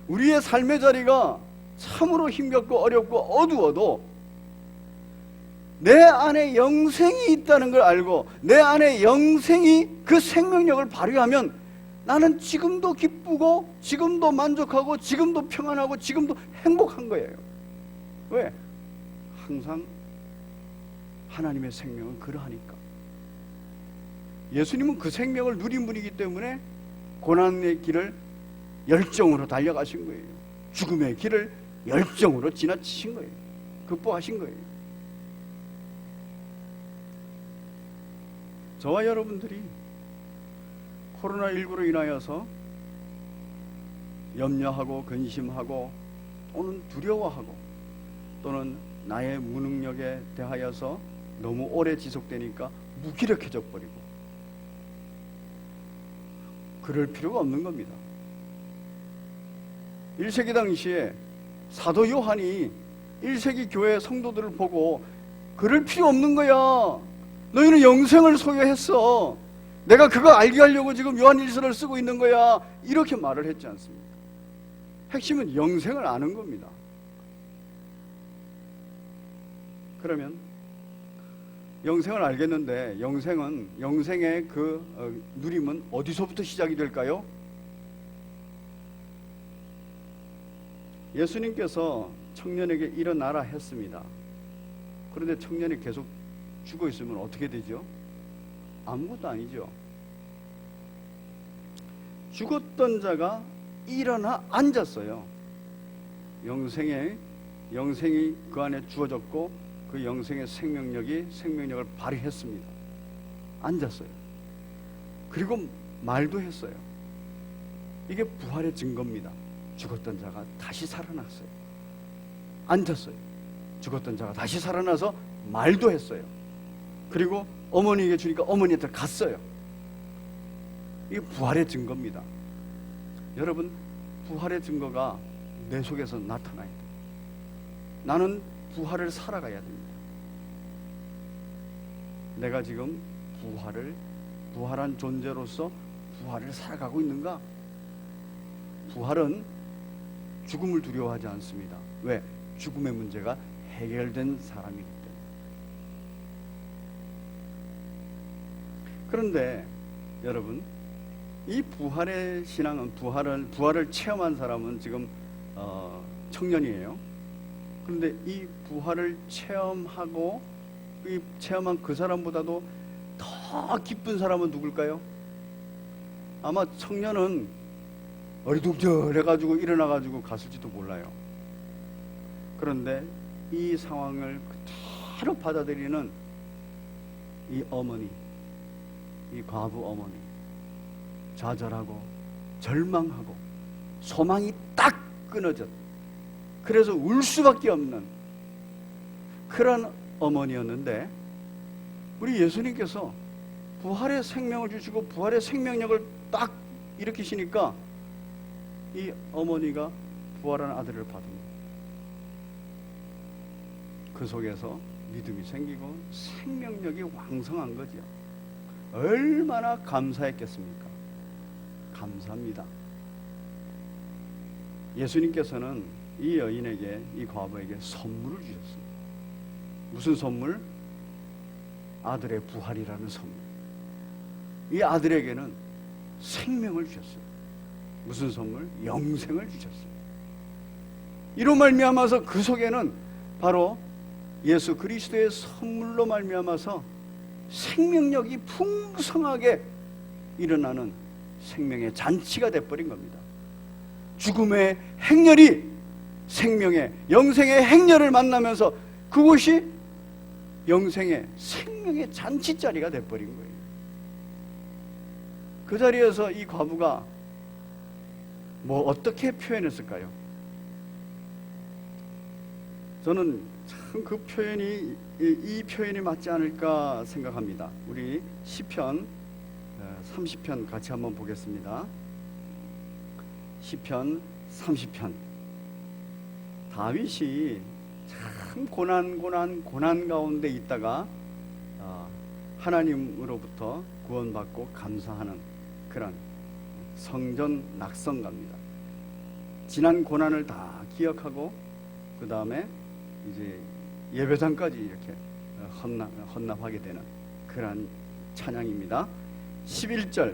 우리의 삶의 자리가 참으로 힘겹고 어렵고 어두워도 내 안에 영생이 있다는 걸 알고 내 안에 영생이 그 생명력을 발휘하면 나는 지금도 기쁘고 지금도 만족하고 지금도 평안하고 지금도 행복한 거예요. 왜? 항상 하나님의 생명은 그러하니까. 예수님은 그 생명을 누린 분이기 때문에 고난의 길을 열정으로 달려가신 거예요. 죽음의 길을 열정으로 지나치신 거예요. 극복하신 거예요. 저와 여러분들이 코로나19로 인하여서 염려하고 근심하고 또는 두려워하고 또는 나의 무능력에 대하여서 너무 오래 지속되니까 무기력해져 버리고, 그럴 필요가 없는 겁니다. 1세기 당시에 사도 요한이 1세기 교회 성도들을 보고 그럴 필요 없는 거야, 너희는 영생을 소유했어, 내가 그거 알게 하려고 지금 요한일서를 쓰고 있는 거야, 이렇게 말을 했지 않습니까? 핵심은 영생을 아는 겁니다. 그러면 영생을 알겠는데 영생의 그 누림은 어디서부터 시작이 될까요? 예수님께서 청년에게 일어나라 했습니다. 그런데 청년이 계속 죽어 있으면 어떻게 되죠? 아무것도 아니죠. 죽었던 자가 일어나 앉았어요. 영생이 그 안에 주어졌고 그 영생의 생명력을 발휘했습니다. 앉았어요. 그리고 말도 했어요. 이게 부활의 증거입니다. 죽었던 자가 다시 살아났어요. 앉았어요. 죽었던 자가 다시 살아나서 말도 했어요. 그리고 어머니에게 주니까 어머니한테 갔어요. 이게 부활의 증거입니다. 여러분, 부활의 증거가 내 속에서 나타나야 돼요. 나는 부활을 살아가야 됩니다. 내가 지금 부활한 존재로서 부활을 살아가고 있는가? 부활은 죽음을 두려워하지 않습니다. 왜? 죽음의 문제가 해결된 사람이기 때문에. 그런데 여러분, 이 부활의 신앙은 부활을 체험한 사람은 지금 청년이에요. 그런데 이 부활을 체험한 그 사람보다도 더 기쁜 사람은 누굴까요? 아마 청년은 어리둥절해가지고 일어나가지고 갔을지도 몰라요. 그런데 이 상황을 그대로 받아들이는 이 어머니, 이 과부 어머니, 좌절하고 절망하고 소망이 딱 끊어졌, 그래서 울 수밖에 없는 그런 어머니였는데, 우리 예수님께서 부활의 생명을 주시고 부활의 생명력을 딱 일으키시니까 이 어머니가 부활한 아들을 받은 거예요. 그 속에서 믿음이 생기고 생명력이 왕성한 거죠. 얼마나 감사했겠습니까? 감사합니다. 예수님께서는 이 여인에게, 이 과부에게 선물을 주셨습니다. 무슨 선물? 아들의 부활이라는 선물. 이 아들에게는 생명을 주셨어요. 무슨 선물? 영생을 주셨어요. 이로 말미암아서 그 속에는 바로 예수 그리스도의 선물로 말미암아서 생명력이 풍성하게 일어나는 생명의 잔치가 돼버린 겁니다. 죽음의 행렬이 생명의, 영생의 행렬을 만나면서 그곳이 영생의, 생명의 잔치자리가 돼버린 거예요. 그 자리에서 이 과부가 뭐 어떻게 표현했을까요? 저는 참 그 표현이, 이 표현이 맞지 않을까 생각합니다. 우리 시편 30편 같이 한번 보겠습니다. 시편 30편. 다윗이 참 고난 가운데 있다가 하나님으로부터 구원받고 감사하는 그런 성전 낙성가입니다. 지난 고난을 다 기억하고 그 다음에 이제 예배당까지 이렇게 헌납하게 되는 그런 찬양입니다. 11절,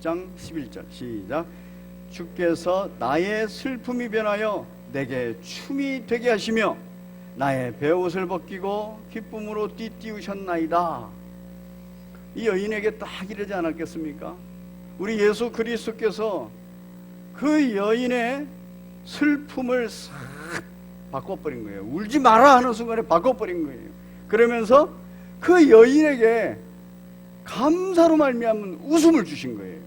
3장 11절 시작. 주께서 나의 슬픔이 변하여 내게 춤이 되게 하시며 나의 베옷을 벗기고 기쁨으로 띠띠우셨나이다. 이 여인에게 딱 이러지 않았겠습니까? 우리 예수 그리스도께서 그 여인의 슬픔을 싹 바꿔버린 거예요. 울지 마라 하는 순간에 바꿔버린 거예요. 그러면서 그 여인에게 감사로 말미암은 웃음을 주신 거예요.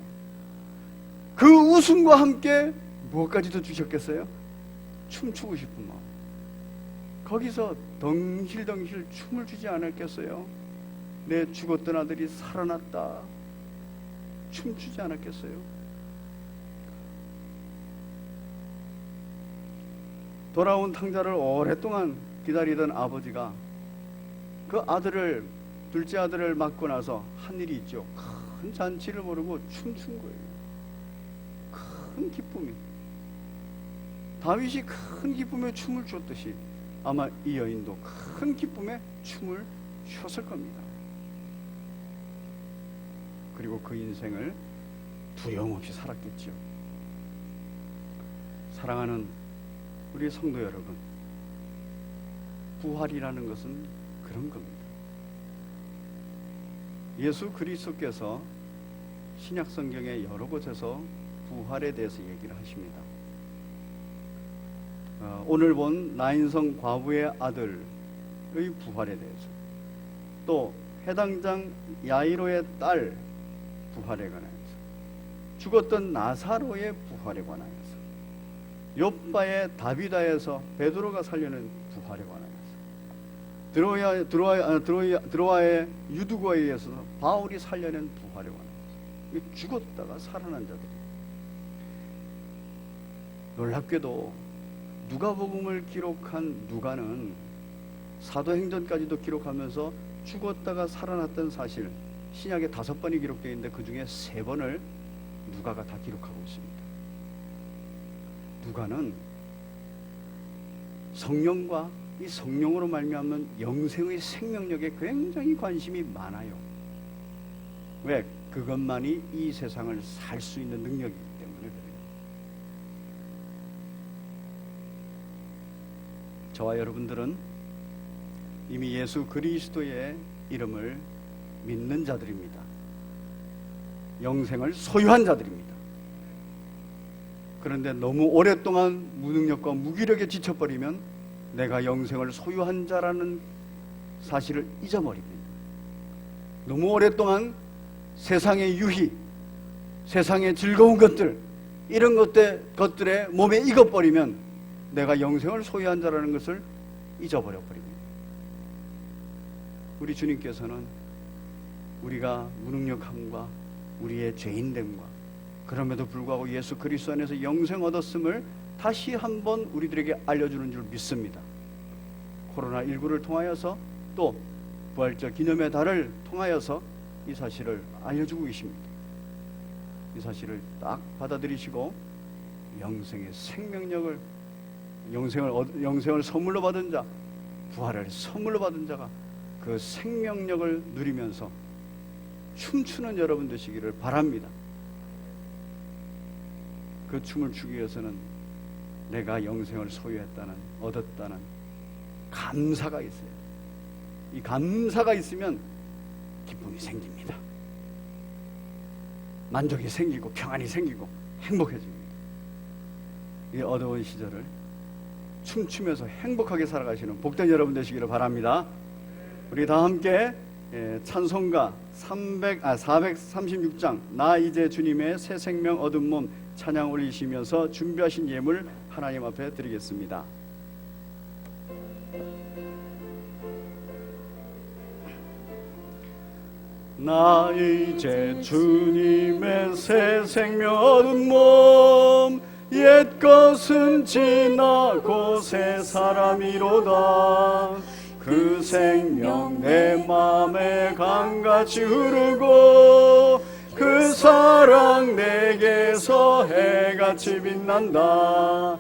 그 웃음과 함께 무엇까지도 주셨겠어요? 춤추고 싶은 마음. 거기서 덩실덩실 춤을 추지 않았겠어요? 내 죽었던 아들이 살아났다 춤추지 않았겠어요? 돌아온 탕자를 오랫동안 기다리던 아버지가 그 아들을, 둘째 아들을 맞고 나서 한 일이 있죠. 큰 잔치를 벌이고 춤춘 거예요. 큰 기쁨이. 다윗이 큰 기쁨에 춤을 췄듯이 아마 이 여인도 큰 기쁨에 춤을 췄을 겁니다. 그리고 그 인생을 두려움 없이 살았겠죠. 사랑하는 우리 성도 여러분, 부활이라는 것은 그런 겁니다. 예수 그리스도께서 신약 성경의 여러 곳에서 부활에 대해서 얘기를 하십니다. 오늘 본 나인성 과부의 아들의 부활에 대해서, 또 해당장 야이로의 딸 부활에 관하여서, 죽었던 나사로의 부활에 관하여서, 욥바의 다비다에서 베드로가 살려낸 부활에 관하여서, 드로아의 유두고에 의해서 바울이 살려낸 부활에 관하여서, 죽었다가 살아난 자들이. 놀랍게도 누가복음을 기록한 누가는 사도행전까지도 기록하면서 죽었다가 살아났던 사실, 신약에 5번이 기록되어 있는데 그 중에 3번을 누가가 다 기록하고 있습니다. 누가는 성령과 이 성령으로 말미암는 영생의 생명력에 굉장히 관심이 많아요. 왜? 그것만이 이 세상을 살 수 있는 능력이기 때문에 그래요. 저와 여러분들은 이미 예수 그리스도의 이름을 믿는 자들입니다. 영생을 소유한 자들입니다. 그런데 너무 오랫동안 무능력과 무기력에 지쳐버리면 내가 영생을 소유한 자라는 사실을 잊어버립니다. 너무 오랫동안 세상의 유희, 세상의 즐거운 것들, 이런 것들에 몸에 익어버리면 내가 영생을 소유한 자라는 것을 잊어버려 버립니다. 우리 주님께서는 우리가 무능력함과 우리의 죄인됨과 그럼에도 불구하고 예수 그리스도 안에서 영생 얻었음을 다시 한번 우리들에게 알려주는 줄 믿습니다. 코로나19를 통하여서 또 부활절 기념의 달을 통하여서 이 사실을 알려주고 계십니다. 이 사실을 딱 받아들이시고 영생의 생명력을, 영생을 선물로 받은 자, 부활을 선물로 받은 자가 그 생명력을 누리면서 춤추는 여러분 되시기를 바랍니다. 그 춤을 추기 위해서는 내가 영생을 소유했다는, 얻었다는 감사가 있어요. 이 감사가 있으면 기쁨이 생깁니다. 만족이 생기고 평안이 생기고 행복해집니다. 이 어두운 시절을 춤추면서 행복하게 살아가시는 복된 여러분 되시기를 바랍니다. 우리 다 함께 찬송가 436장 나 이제 주님의 새 생명 얻은 몸 찬양 올리시면서 준비하신 예물 하나님 앞에 드리겠습니다. 나 이제 주님의 새 생명 얻은 몸 옛 것은 지나고 새 사람이로다. 그 생명 내 맘에 강같이 흐르고 그 사랑 내게서 해같이 빛난다.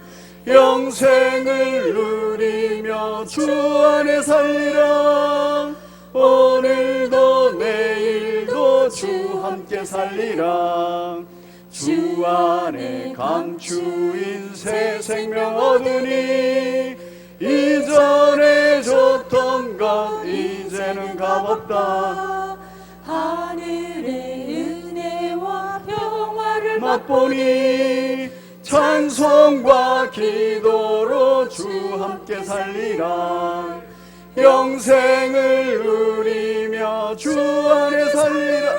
영생을 누리며 주 안에 살리라. 오늘도 내일도 주 함께 살리라. 주 안에 감추인 새 생명 얻으니 이전에 줬던 것 이제는 값없다. 하늘의 은혜와 평화를 맛보니 찬송과 기도로 주 함께 살리라. 영생을 누리며 주 안에 살리라.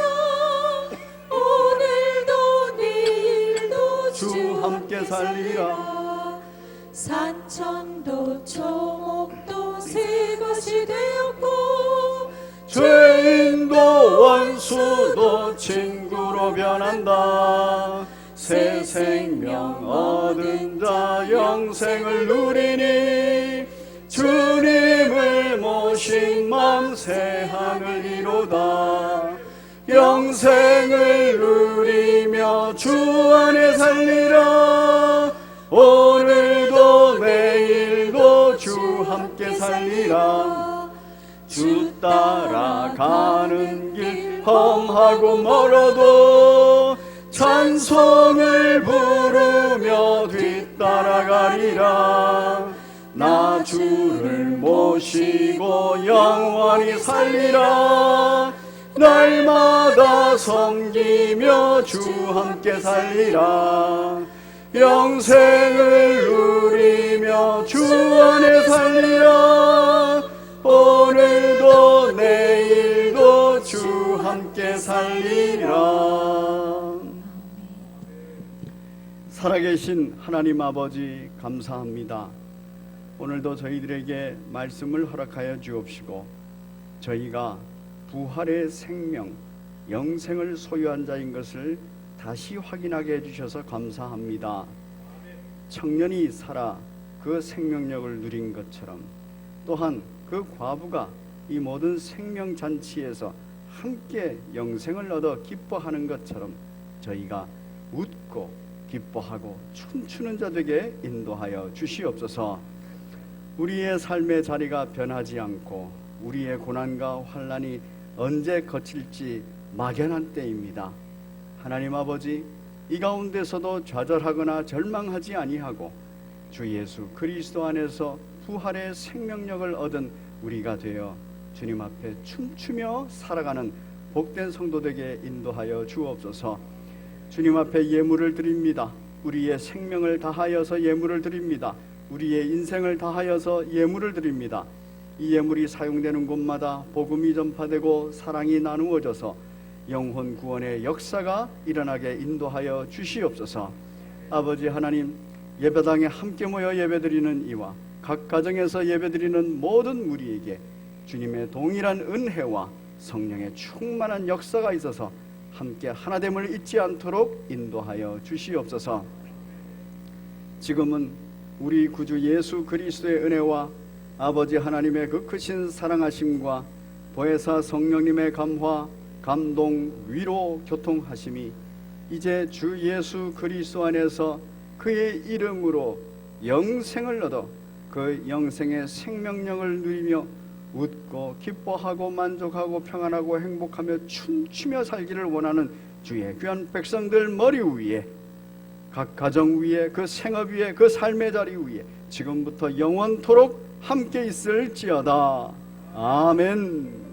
오늘도 내일도 주 함께 살리라. 산천도 초목도 죄인도 원수도 친구로 변한다. 새 생명 얻은 자 영생을 누리니 주님을 모신 맘 새 하늘 이루다. 영생을 누리며 주 안에 살리라. 오늘도 내일도 주 함께 살리라. 주 따라가는 길 험하고 멀어도 찬송을 부르며 뒤따라가리라. 나 주를 모시고 영원히 살리라. 날마다 섬기며 주 함께 살리라. 영생을 누리며 주 안에 살리라. 오늘도 내일도 주 함께 살리라. 살아계신 하나님 아버지 감사합니다. 오늘도 저희들에게 말씀을 허락하여 주옵시고 저희가 부활의 생명, 영생을 소유한 자인 것을 다시 확인하게 해주셔서 감사합니다. 청년이 살아 그 생명력을 누린 것처럼 또한 그 과부가 이 모든 생명잔치에서 함께 영생을 얻어 기뻐하는 것처럼 저희가 웃고 기뻐하고 춤추는 자 되게 인도하여 주시옵소서. 우리의 삶의 자리가 변하지 않고 우리의 고난과 환난이 언제 거칠지 막연한 때입니다. 하나님 아버지, 이 가운데서도 좌절하거나 절망하지 아니하고 주 예수 그리스도 안에서 부활의 생명력을 얻은 우리가 되어 주님 앞에 춤추며 살아가는 복된 성도되게 인도하여 주옵소서. 주님 앞에 예물을 드립니다. 우리의 생명을 다하여서 예물을 드립니다. 우리의 인생을 다하여서 예물을 드립니다. 이 예물이 사용되는 곳마다 복음이 전파되고 사랑이 나누어져서 영혼 구원의 역사가 일어나게 인도하여 주시옵소서. 아버지 하나님, 예배당에 함께 모여 예배드리는 이와 각 가정에서 예배드리는 모든 우리에게 주님의 동일한 은혜와 성령의 충만한 역사가 있어서 함께 하나됨을 잊지 않도록 인도하여 주시옵소서. 지금은 우리 구주 예수 그리스도의 은혜와 아버지 하나님의 그 크신 사랑하심과 보혜사 성령님의 감화, 감동, 위로, 교통하심이 이제 주 예수 그리스도 안에서 그의 이름으로 영생을 얻어 그 영생의 생명력을 누리며 웃고 기뻐하고 만족하고 평안하고 행복하며 춤추며 살기를 원하는 주의 귀한 백성들 머리 위에, 각 가정 위에, 그 생업 위에, 그 삶의 자리 위에 지금부터 영원토록 함께 있을지어다. 아멘.